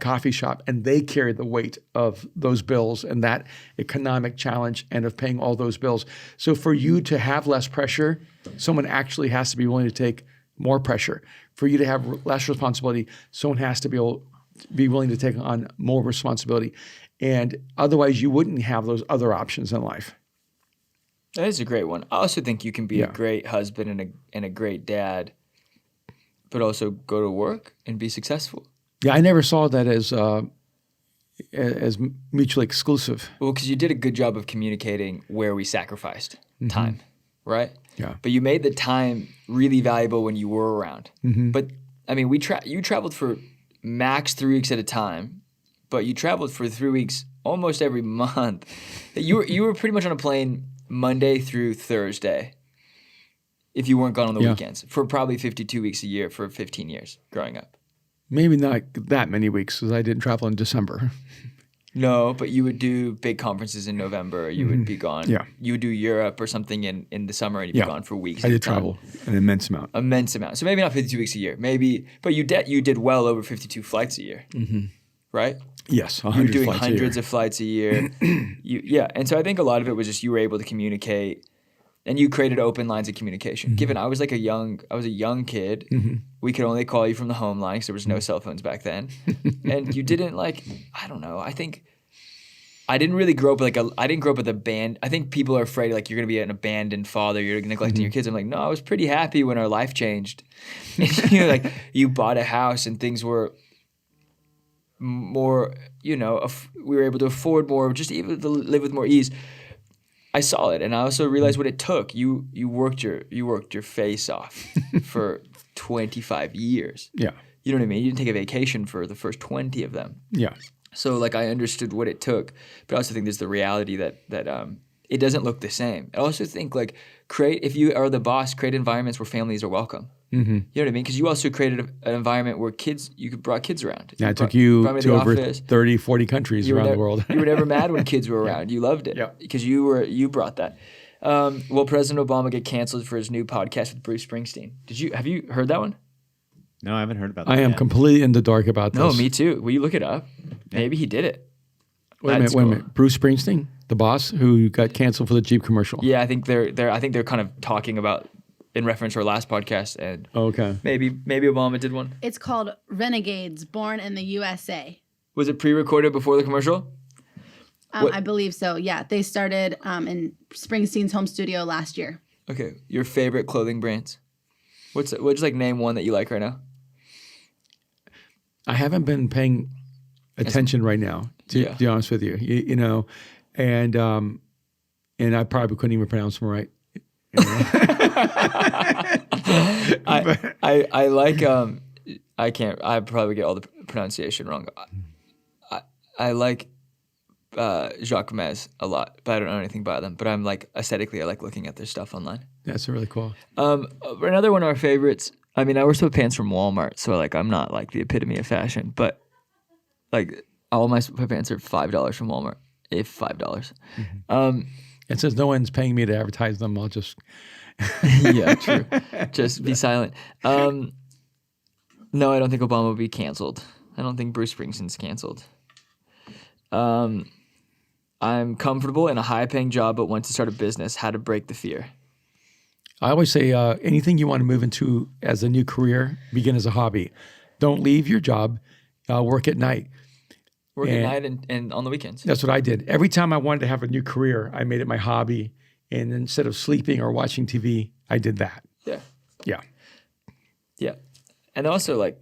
coffee shop, and they carry the weight of those bills and that economic challenge and of paying all those bills. So for you to have less pressure, someone actually has to be willing to take more pressure. For you to have less responsibility, someone has to be willing to take on more responsibility. And otherwise you wouldn't have those other options in life. That is a great one. I also think you can be a great husband and a great dad, but also go to work and be successful. Yeah, I never saw that as mutually exclusive. Well, because you did a good job of communicating where we sacrificed time, right? Yeah. But you made the time really valuable when you were around. But I mean, you traveled for max 3 weeks at a time, but you traveled for 3 weeks almost every month. You were pretty much on a plane Monday through Thursday, if you weren't gone on the weekends, for probably 52 weeks a year for 15 years growing up. Maybe not that many weeks, because I didn't travel in December. No, but you would do big conferences in November. You would be gone. Yeah. You would do Europe or something in the summer, and you'd be gone for weeks. I did travel an immense amount. So maybe not 52 weeks a year. But you did well over 52 flights a year, right? Yes, 100 you were doing flights hundreds of flights a year. And so I think a lot of it was just you were able to communicate, and you created open lines of communication. Given I was a young kid, we could only call you from the home line because there was no cell phones back then, and you didn't I don't know. I think I didn't really grow up I didn't grow up with a band. I think people are afraid you're going to be an abandoned father, you're neglecting your kids. I'm like, no, I was pretty happy when our life changed. And, you bought a house and things were more, we were able to afford more, just even to live with more ease. I saw it, and I also realized what it took. You worked your face off for 25 years. Yeah. You know what I mean? You didn't take a vacation for the first 20 of them. Yeah. So like I understood what it took, but I also think there's the reality that it doesn't look the same. I also think like if you are the boss, create environments where families are welcome. Mm-hmm. You know what I mean? Because you also created an environment where you brought kids around. Yeah, it took you brought me to the over office. 30, 40 countries around the world. You were never mad when kids were around. You loved it because you brought that. Will President Obama get canceled for his new podcast with Bruce Springsteen? Have you heard that one? No, I haven't heard about that. I am yet. completely in the dark about this. No, me too. Will you look it up? Maybe he did it. Wait a minute. Bruce Springsteen, the boss who got canceled for the Jeep commercial. Yeah, I think they're kind of talking about in reference to our last podcast, and maybe Obama did one. It's called Renegades, Born in the USA. Was it pre-recorded before the commercial? I believe so. Yeah, they started in Springsteen's home studio last year. Okay, your favorite clothing brands? What's like name one that you like right now? I haven't been paying attention right now, to be honest with you. You know, and I probably couldn't even pronounce them right. You know? I like I probably get all the pronunciation wrong. I like Jacques Mez a lot, but I don't know anything about them. But I'm like aesthetically, I like looking at their stuff online. That's really cool. Another one of our favorites. I mean, I wear sweatpants from Walmart, so like I'm not like the epitome of fashion, but like all my sweatpants are $5 from Walmart, if $5. Mm-hmm. And since no one's paying me to advertise them, I'll just yeah, true. Just be silent. No, I don't think Obama will be canceled. I don't think Bruce Springsteen's canceled. I'm comfortable in a high-paying job, but want to start a business. How to break the fear? I always say anything you want to move into as a new career, begin as a hobby. Don't leave your job. Work at night. Work at night and on the weekends. That's what I did. Every time I wanted to have a new career, I made it my hobby. And instead of sleeping or watching TV, I did that. Yeah. Yeah. Yeah. And also, like,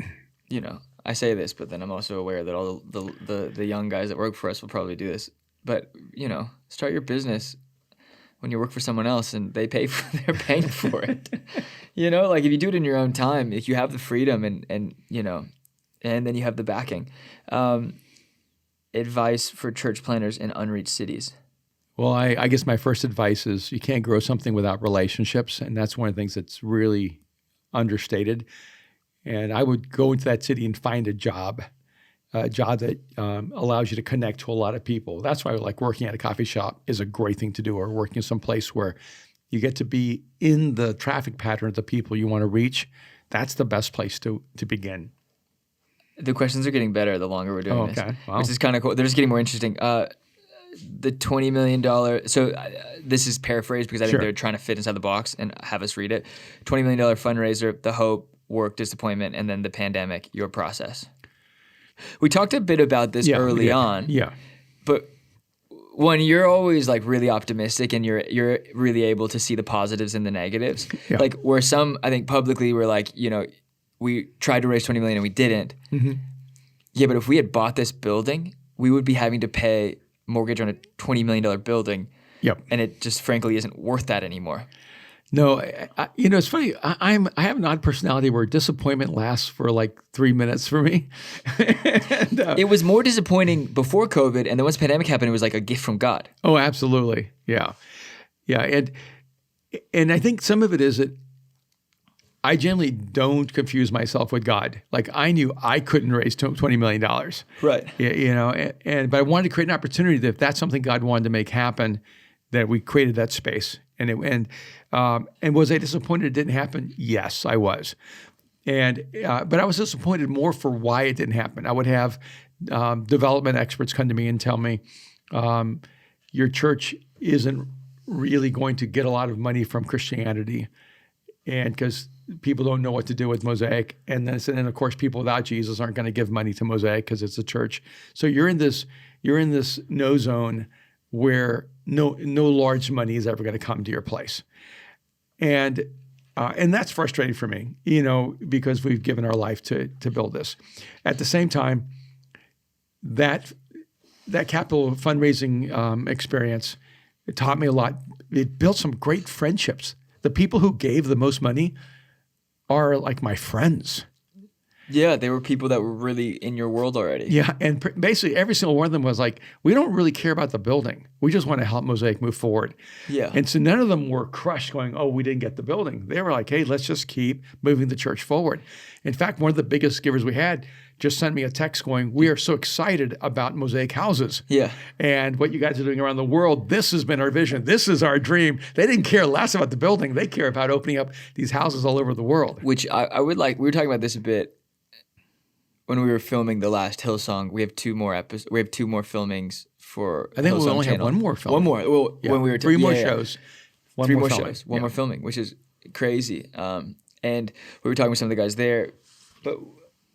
you know, I say this, but then I'm also aware that all the young guys that work for us will probably do this. But, you know, start your business when you work for someone else and they're paying for it. You know, like if you do it in your own time, if you have the freedom and you know, and then you have the backing. Advice for church planners in unreached cities. Well, I guess my first advice is you can't grow something without relationships. And that's one of the things that's really understated. And I would go into that city and find a job that allows you to connect to a lot of people. That's why I like working at a coffee shop is a great thing to do, or working someplace where you get to be in the traffic pattern of the people you want to reach. That's the best place to begin. The questions are getting better the longer we're doing this, wow. Which is kind of cool. They're just getting more interesting. The $20 million, so this is paraphrased because I think they're trying to fit inside the box and have us read it. $20 million fundraiser, the hope, work, disappointment, and then the pandemic, your process. We talked a bit about this early on. Yeah. But when you're always like really optimistic and you're really able to see the positives and the negatives, like where some, I think publicly were like, you know, we tried to raise 20 million and we didn't. Mm-hmm. Yeah, but if we had bought this building, we would be having to pay mortgage on a $20 million building. Yep. And it just frankly isn't worth that anymore. No, you know, it's funny. I have an odd personality where disappointment lasts for like 3 minutes for me. And, it was more disappointing before COVID, and then once the pandemic happened, it was like a gift from God. Oh, absolutely. Yeah. Yeah. And I think some of it is that I generally don't confuse myself with God. Like I knew I couldn't raise $20 million. Right. You know, but I wanted to create an opportunity that if that's something God wanted to make happen, that we created that space. And was I disappointed it didn't happen? Yes, I was. But I was disappointed more for why it didn't happen. I would have development experts come to me and tell me, your church isn't really going to get a lot of money from Christianity, and because people don't know what to do with Mosaic, and then of course people without Jesus aren't going to give money to Mosaic because it's a church. So you're in this no zone where no large money is ever going to come to your place, and that's frustrating for me, you know, because we've given our life to build this. At the same time, that capital fundraising experience It taught me a lot. It built some great friendships. The people who gave the most money are like my friends. Yeah, they were people that were really in your world already. Yeah, and basically every single one of them was like, we don't really care about the building. We just want to help Mosaic move forward. Yeah. And so none of them were crushed going, oh, we didn't get the building. They were like, hey, let's just keep moving the church forward. In fact, one of the biggest givers we had just sent me a text going, we are so excited about Mosaic houses. Yeah. And what you guys are doing around the world, this has been our vision. This is our dream. They didn't care less about the building. They care about opening up these houses all over the world. Which I would like, we were talking about this a bit when we were filming the last Hillsong. We have 2 more episodes. We have 2 more filmings for I think Hillsong we only channel. have 1 more film. 1 more. Well, Yeah. when we were 3 more shows. 1 3 more more filming. shows. 1 Yeah. more filming, which is crazy. And we were talking with some of the guys there,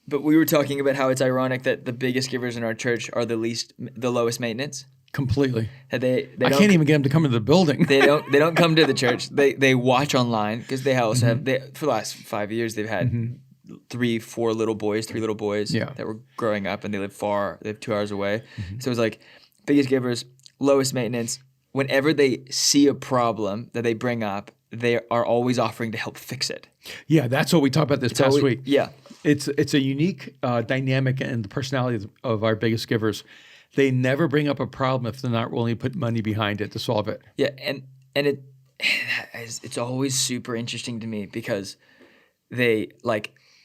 but we were talking about how it's ironic that the biggest givers in our church are the lowest maintenance. Completely. That they I can't even get them to come to the building. they don't come to the church. They watch online because they also have for the last 5 years they've had 3 little boys Yeah. that were growing up, and they live far. They live 2 hours away. So it's like biggest givers, lowest maintenance. Whenever they see a problem that they bring up, they are always offering to help fix it. Yeah, that's what we talked about this past week. Yeah. It's a unique dynamic in the personality of our biggest givers. They never bring up a problem if they're not willing to put money behind it to solve it. Yeah, and it's always super interesting to me because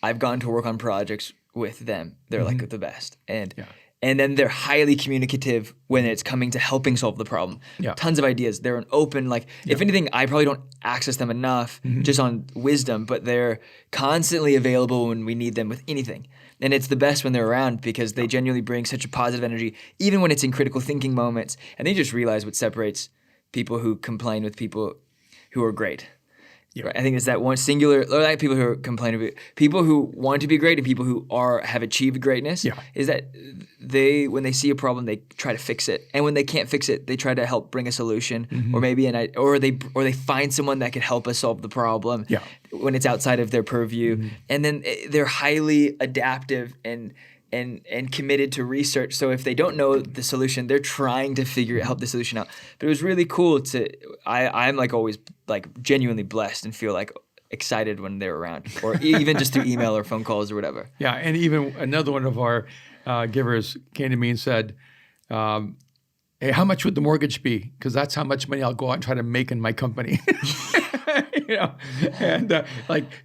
I've gone to work on projects with them. They're like the best. And then they're highly communicative when it's coming to helping solve the problem. Yeah. Tons of ideas. They're an open, if anything, I probably don't access them enough just on wisdom, but they're constantly available when we need them with anything. And it's the best when they're around because they genuinely bring such a positive energy, even when it's in critical thinking moments. And they just realize what separates people who complain with people who are great. Yeah. Right? I think it's that one singular, or like people who are complaining about people who want to be great and people who have achieved greatness. Yeah. Is that when they see a problem, they try to fix it, and when they can't fix it, they try to help bring a solution, or maybe or they find someone that could help us solve the problem. Yeah. When it's outside of their purview, and then they're highly adaptive and committed to research. So if they don't know the solution, they're trying to help the solution out. But it was really cool I'm always genuinely blessed and feel excited when they're around, or even just through email or phone calls or whatever. Yeah, and even another one of our givers came to me and said, hey, how much would the mortgage be? Because that's how much money I'll go out and try to make in my company. And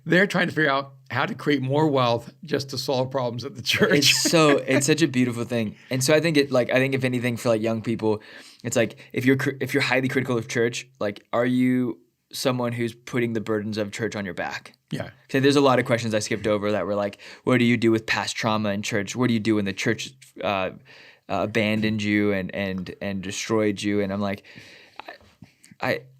they're trying to figure out how to create more wealth just to solve problems at the church. It's such a beautiful thing. And so I think if anything for young people, it's if you're highly critical of church, are you someone who's putting the burdens of church on your back? Yeah. So there's a lot of questions I skipped over that were what do you do with past trauma in church? What do you do when the church abandoned you and destroyed you? And I'm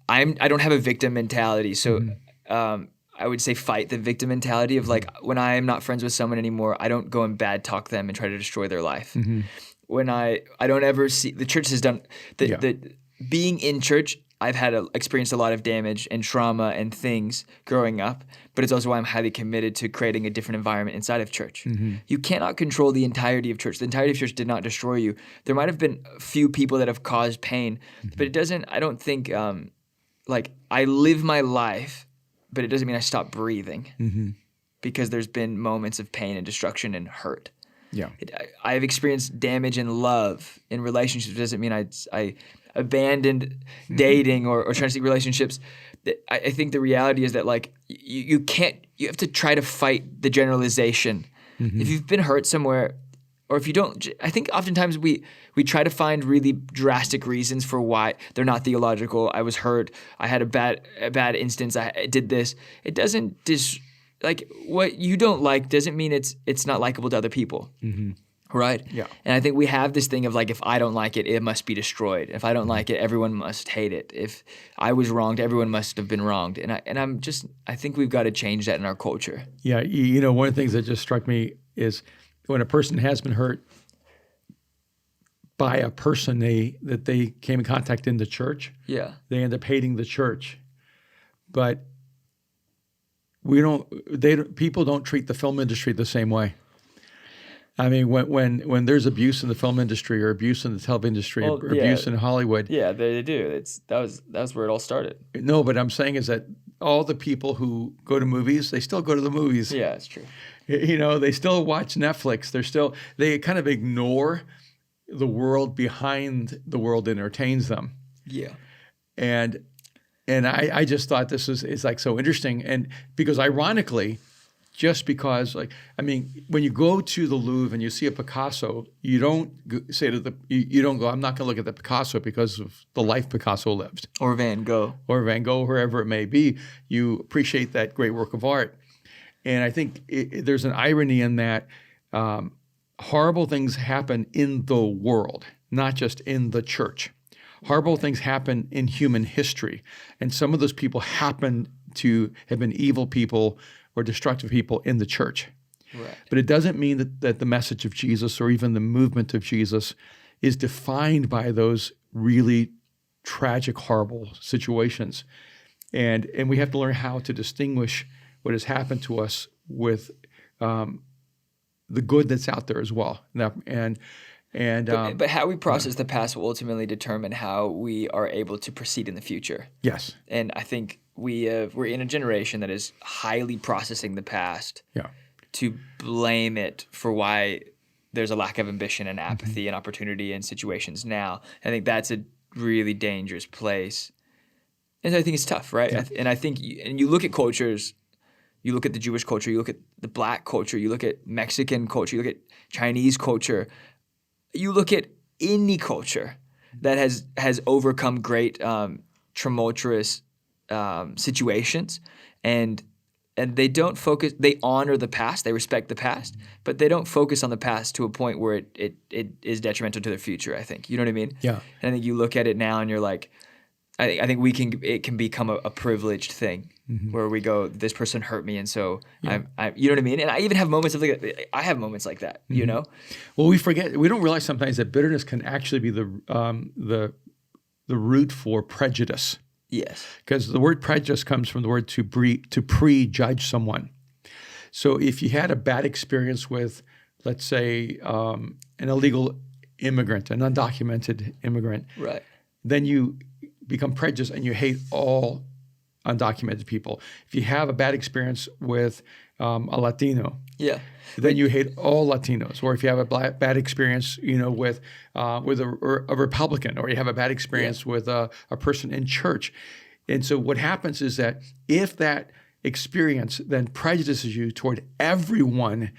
I don't have a victim mentality, so I would say fight the victim mentality of when I am not friends with someone anymore, I don't go and bad talk them and try to destroy their life. When I don't ever see the church has done the being in church. I've experienced a lot of damage and trauma and things growing up, but it's also why I'm highly committed to creating a different environment inside of church. You cannot control the entirety of church. The entirety of church did not destroy you. There might have been a few people that have caused pain, but it doesn't. I don't think. I live my life, but it doesn't mean I stop breathing because there's been moments of pain and destruction and hurt. Yeah. I've experienced damage in love in relationships. It doesn't mean I abandoned dating or trying to seek relationships. I think the reality is that you have to try to fight the generalization. If you've been hurt somewhere, or if you don't, I think oftentimes we try to find really drastic reasons for why they're not theological. I was hurt. I had a bad instance. I did this. It doesn't what you don't like doesn't mean it's not likable to other people. Right? Yeah. And I think we have this thing of if I don't like it, it must be destroyed. If I don't like it, everyone must hate it. If I was wronged, everyone must have been wronged. And I think we've got to change that in our culture. Yeah. One of the things that just struck me is when a person has been hurt by a person that they came in contact in the church, they end up hating the church. But people don't treat the film industry the same way. I mean, when there's abuse in the film industry or abuse in the television industry or abuse in Hollywood. Yeah, they do. That was where it all started. No, but I'm saying is that all the people who go to movies, they still go to the movies. Yeah, it's true. You know, they still watch Netflix. They kind of ignore the world behind the world that entertains them. Yeah. And I just thought this is like so interesting. And because ironically, just because when you go to the Louvre and you see a Picasso, you don't say you don't go, I'm not going to look at the Picasso because of the life Picasso lived. Or Van Gogh. Wherever it may be. You appreciate that great work of art. And I think there's an irony in that horrible things happen in the world, not just in the church. Horrible things happen in human history. And some of those people happen to have been evil people or destructive people in the church. Right. But it doesn't mean that the message of Jesus or even the movement of Jesus is defined by those really tragic, horrible situations. And we have to learn how to distinguish what has happened to us with the good that's out there as well. But how we process the past will ultimately determine how we are able to proceed in the future. Yes. And I think we're in a generation that is highly processing the past to blame it for why there's a lack of ambition and apathy and opportunity in situations now. I think that's a really dangerous place. And I think it's tough, right? Yeah. And I think you look at cultures, you look at the Jewish culture, you look at the Black culture, you look at Mexican culture, you look at Chinese culture, you look at any culture that has overcome great tumultuous situations, and they don't focus. They honor the past, they respect the past, but they don't focus on the past to a point where it is detrimental to their future. I think, you know what I mean? Yeah. And I think you look at it now, and you're like, I think it can become a privileged thing where we go, this person hurt me, and so I you know what I mean? And I even have moments of I have moments like that, you know? Well, we don't realize sometimes that bitterness can actually be the root for prejudice. Yes. Because the word prejudice comes from the word to prejudge someone. So if you had a bad experience with, let's say, an illegal immigrant, an undocumented immigrant, right, then you become prejudiced and you hate all undocumented people. If you have a bad experience with a Latino, then you hate all Latinos. Or if you have a bad experience, with a Republican, or you have a bad experience with a person in church. And so what happens is that if that experience then prejudices you toward everyone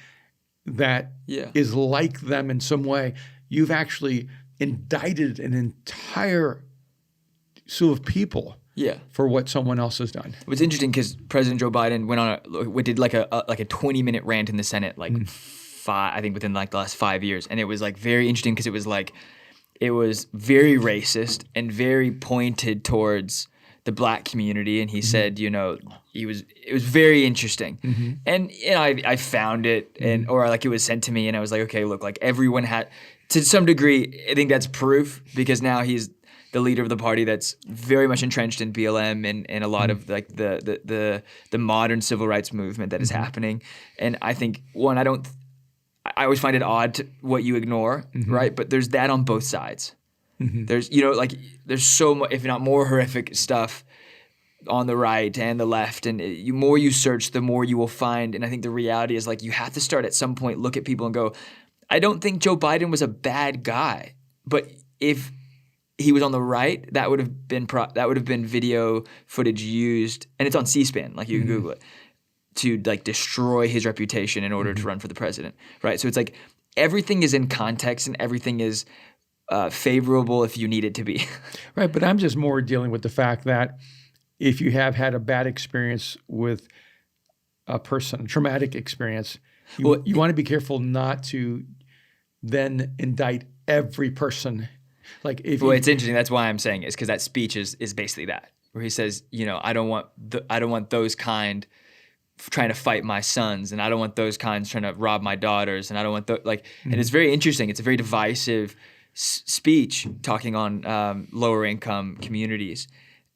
that is like them in some way, you've actually indicted an entire slew of people for what someone else has done. It was interesting because President Joe Biden did like a 20-minute rant in the Senate, I think within the last 5 years, and it was very interesting because it was very racist and very pointed towards the Black community, and he said, it was very interesting, and I found it, or it was sent to me, and I was like, okay, look, everyone had, to some degree, I think that's proof, because now he's the leader of the party that's very much entrenched in BLM and a lot of the modern civil rights movement that is happening. And I think I always find it odd what you ignore, right? But there's that on both sides. There's there's so much, if not more, horrific stuff on the right and the left, and the more you search, the more you will find. And I think the reality is you have to start at some point, look at people and go, I don't think Joe Biden was a bad guy, but if he was on the right, that would have been video footage used, and it's on C-SPAN, you can Google it, to destroy his reputation in order to run for the president, right? So it's everything is in context and everything is favorable if you need it to be. Right, but I'm just more dealing with the fact that if you have had a bad experience with a person, a traumatic experience, you want to be careful not to then indict every person. It's interesting. That's why I'm saying it, is because that speech is basically that, where he says, I don't want those kind trying to fight my sons, and I don't want those kinds trying to rob my daughters, and I don't want and it's very interesting. It's a very divisive speech talking on lower income communities,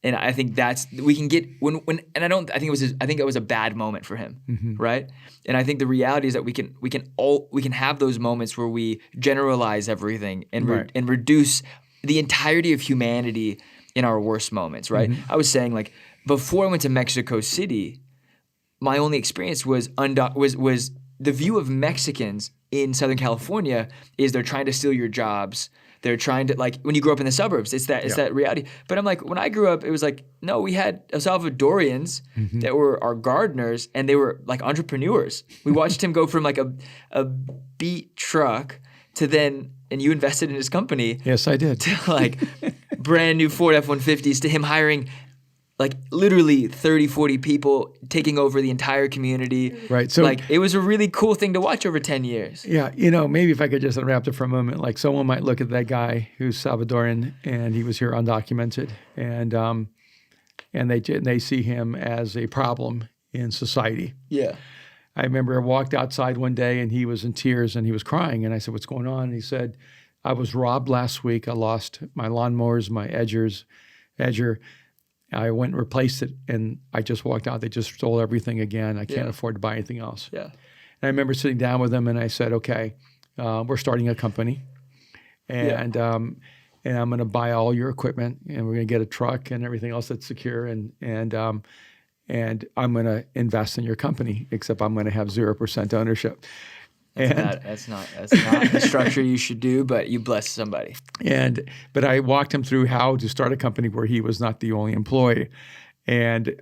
And I think we can get when and I think it was a bad moment for him, right? And I think the reality is that we can have those moments where we generalize everything and and reduce the entirety of humanity in our worst moments, right? I was saying, like, before I went to Mexico City, my only experience was the view of Mexicans in Southern California is they're trying to steal your jobs. They're trying to, like, when you grow up in the suburbs, it's that reality. But I'm like, when I grew up, it was like, no, we had Salvadorians that were our gardeners, and they were like entrepreneurs. We watched him go from like a beat truck to then, and you invested in his company. Yes, I did. To like brand new Ford F-150s, to him hiring like literally 30, 40 people, taking over the entire community. Right. So, like, it was a really cool thing to watch over 10 years. Yeah. Maybe if I could just interrupt it for a moment, like, someone might look at that guy who's Salvadoran and he was here undocumented, and they see him as a problem in society. Yeah. I remember I walked outside one day and he was in tears and he was crying. And I said, "What's going on?" And he said, "I was robbed last week. I lost my lawnmowers, my edger. I went and replaced it, and I just walked out. They just stole everything again. I can't afford to buy anything else." Yeah. And I remember sitting down with him, and I said, "Okay, we're starting a company, and I'm going to buy all your equipment, and we're going to get a truck and everything else that's secure, and I'm going to invest in your company, except I'm going to have 0% ownership." That's not the structure you should do, but you bless somebody. But I walked him through how to start a company where he was not the only employee. And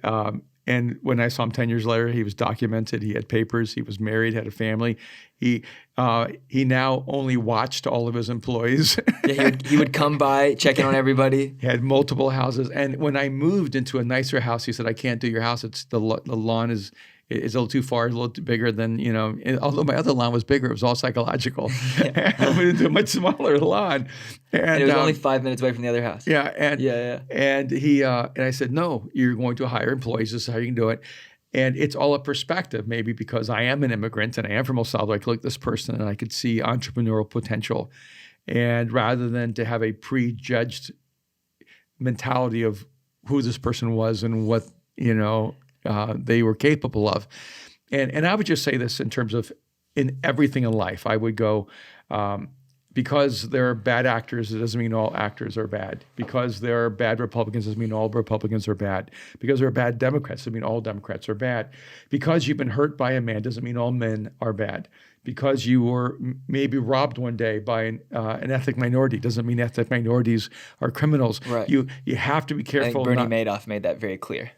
when I saw him 10 years later, he was documented. He had papers. He was married, had a family. He now only watched all of his employees. He would come by, check in on everybody. He had multiple houses. And when I moved into a nicer house, he said, "I can't do your house. It's the lawn is a little too far, a little too bigger than, although my other lawn was bigger, it was all psychological." I went into a much smaller lawn. And it was only 5 minutes away from the other house. Yeah. And I said, "No, you're going to hire employees. This is how you can do it." And it's all a perspective, maybe because I am an immigrant and I am from El Salvador. I could look at this person and I could see entrepreneurial potential. And rather than to have a prejudged mentality of who this person was and what, they were capable of. And I would just say this in terms of in everything in life. I would go, because there are bad actors, it doesn't mean all actors are bad. Because there are bad Republicans doesn't mean all Republicans are bad. Because there are bad Democrats doesn't mean all Democrats are bad. Because you've been hurt by a man doesn't mean all men are bad. Because you were maybe robbed one day by an ethnic minority doesn't mean ethnic minorities are criminals. Right. You have to be careful. I think Bernie Madoff made that very clear.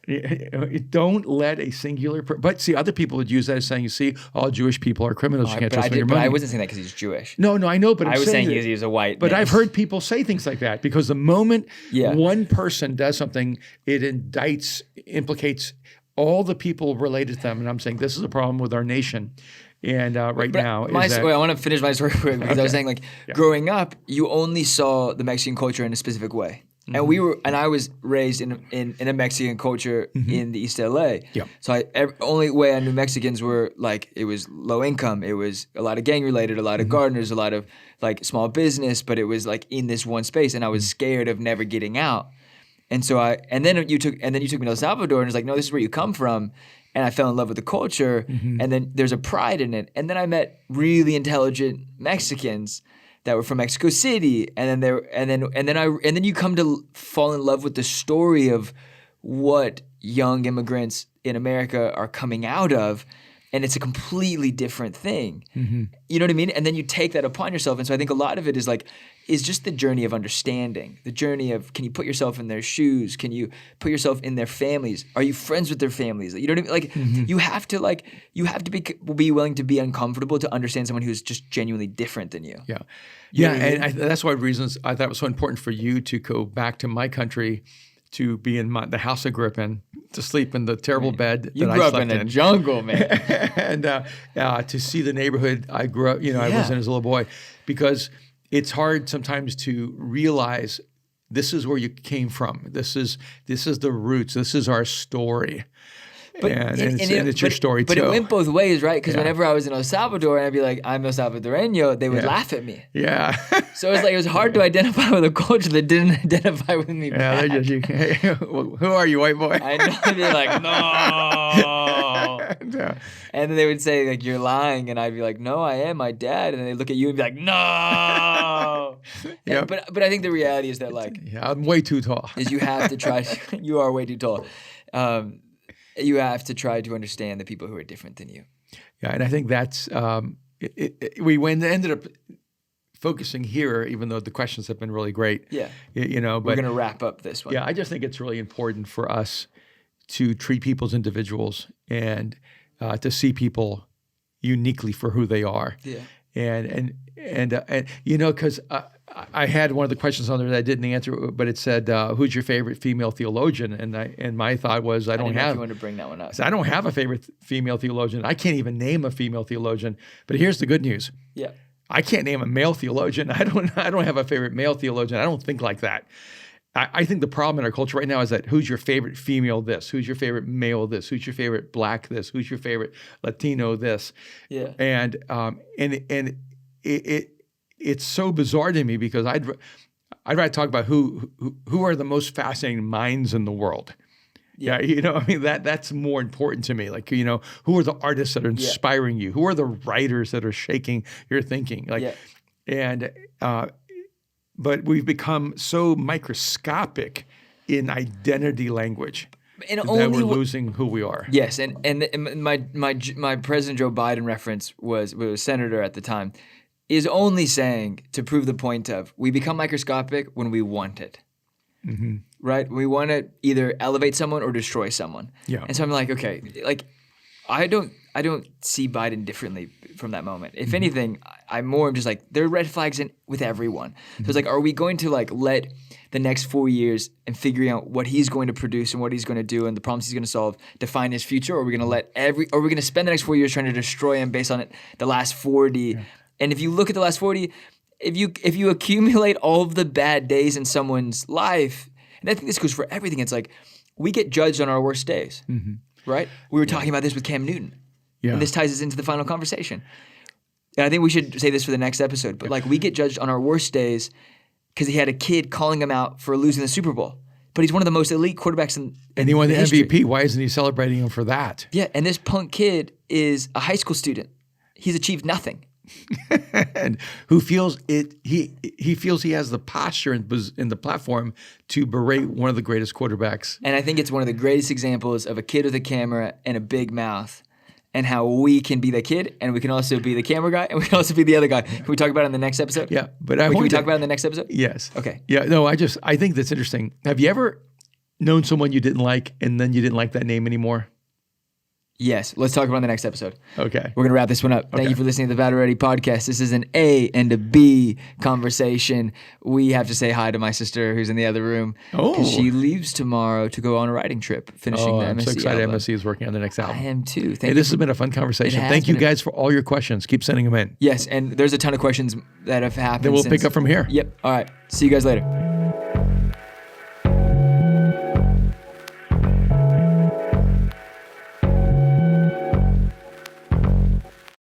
Don't let a singular but see, other people would use that as saying, "You see, all Jewish people are criminals. You can't trust them with your money." But I wasn't saying that because he's Jewish. No, I know, but I was saying he was a white But man. I've heard people say things like that because the moment one person does something, it implicates all the people related to them. And I'm saying this is a problem with our nation. And now I want to finish my story quick because I was saying, like, growing up, you only saw the Mexican culture in a specific way. And I was raised in a Mexican culture in the East LA. Yeah. So only way I knew Mexicans were, like, it was low income. It was a lot of gang related, a lot of gardeners, a lot of like small business, but it was like in this one space, and I was scared of never getting out. And so then you took me to El Salvador, and it was like, no, this is where you come from. And I fell in love with the culture, and then there's a pride in it. And then I met really intelligent Mexicans that were from Mexico City, and then you come to fall in love with the story of what young immigrants in America are coming out of, and it's a completely different thing. You know what I mean? And then you take that upon yourself. And so I think a lot of it is just the journey of understanding, the journey of, can you put yourself in their shoes? Can you put yourself in their families? Are you friends with their families? You know what I mean? Like, you have to be willing to be uncomfortable to understand someone who's just genuinely different than you. Yeah. Yeah. And that's one of the reasons I thought it was so important for you to go back to my country, to be in the house I grew up in, to sleep in the terrible bed you that grew I up slept in the jungle, man. And to see the neighborhood I grew up, I was in as a little boy, because it's hard sometimes to realize this is where you came from. This is the roots. This is our story. and it's your story too. But it went both ways, right? Because Yeah. whenever I was in El Salvador and I'd be like, I'm El Salvadoreño, they would laugh at me. Yeah. So it was hard to identify with a culture that didn't identify with me Yeah, back. they're just, hey, who are you, white boy? I know. They'd be like, no. Yeah. And then they would say, like, you're lying. And I'd be like, no, I am my dad. And they look at you and be like, no. Yep. But I think the reality is that, like, Yeah, I'm way too tall. is you have to try. You are way too tall. You have to try to understand the people who are different than you. Yeah, and I think that's ended up focusing here, even though the questions have been really great. Yeah. But We're going to wrap up this one. yeah, I just think it's really important for us to treat people as individuals and to see people uniquely for who they are. Yeah. And because I had one of the questions on there that I didn't answer, but it said, "Who's your favorite female theologian?" And my thought was, I don't know have. if you want to bring that one up. I don't have a favorite female theologian. I can't even name a female theologian. But here's the good news. Yeah. I can't name a male theologian. I don't have a favorite male theologian. I don't think like that. I think the problem in our culture right now is that who's your favorite female this? Who's your favorite male this? Who's your favorite black this? Who's your favorite Latino this? Yeah. And it's so bizarre to me because I'd rather talk about who are the most fascinating minds in the world. Yeah, that's more important to me. Like, who are the artists that are inspiring you? Who are the writers that are shaking your thinking? But we've become so microscopic in identity language And that only we're losing who we are. Yes, and my President Joe Biden reference was a senator at the time, is only saying to prove the point of we become microscopic when we want it. Mm-hmm. Right? We want to either elevate someone or destroy someone. Yeah. And so I'm like, okay, like I don't see Biden differently from that moment. If anything, I'm more just like there are red flags with everyone. So it's like, are we going to like let the next 4 years and figuring out what he's going to produce and what he's going to do and the problems he's going to solve define his future, or are we going to are we going to spend the next 4 years trying to destroy him based on the last 40? Yeah. And if you look at the last 40, if you accumulate all of the bad days in someone's life, and I think this goes for everything, it's like we get judged on our worst days, right? We were talking about this with Cam Newton, and this ties us into the final conversation. And I think we should say this for the next episode, but like we get judged on our worst days because he had a kid calling him out for losing the Super Bowl. But he's one of the most elite quarterbacks in And he won the history. MVP. Why isn't he celebrating him for that? Yeah, and this punk kid is a high school student. He's achieved nothing. And who feels he feels he has the posture and the platform to berate one of the greatest quarterbacks. And I think it's one of the greatest examples of a kid with a camera and a big mouth, and how we can be the kid, and we can also be the camera guy, and we can also be the other guy. Can we talk about it in the next episode? Yeah, but can we talk about it in the next episode? Yes. Okay. Yeah. No, I think that's interesting. Have you ever known someone you didn't like, and then you didn't like that name anymore? Yes. Let's talk about it in the next episode. Okay. We're going to wrap this one up. Thank you for listening to the Battle Ready podcast. This is an A and a B conversation. We have to say hi to my sister who's in the other room. Oh. She leaves tomorrow to go on a writing trip, finishing the MSc I'm so excited album. MSc is working on the next album. I am too. Hey, this has been a fun conversation. Thank you guys for all your questions. Keep sending them in. Yes, and there's a ton of questions that have happened. Then we'll pick up from here. Yep. All right. See you guys later.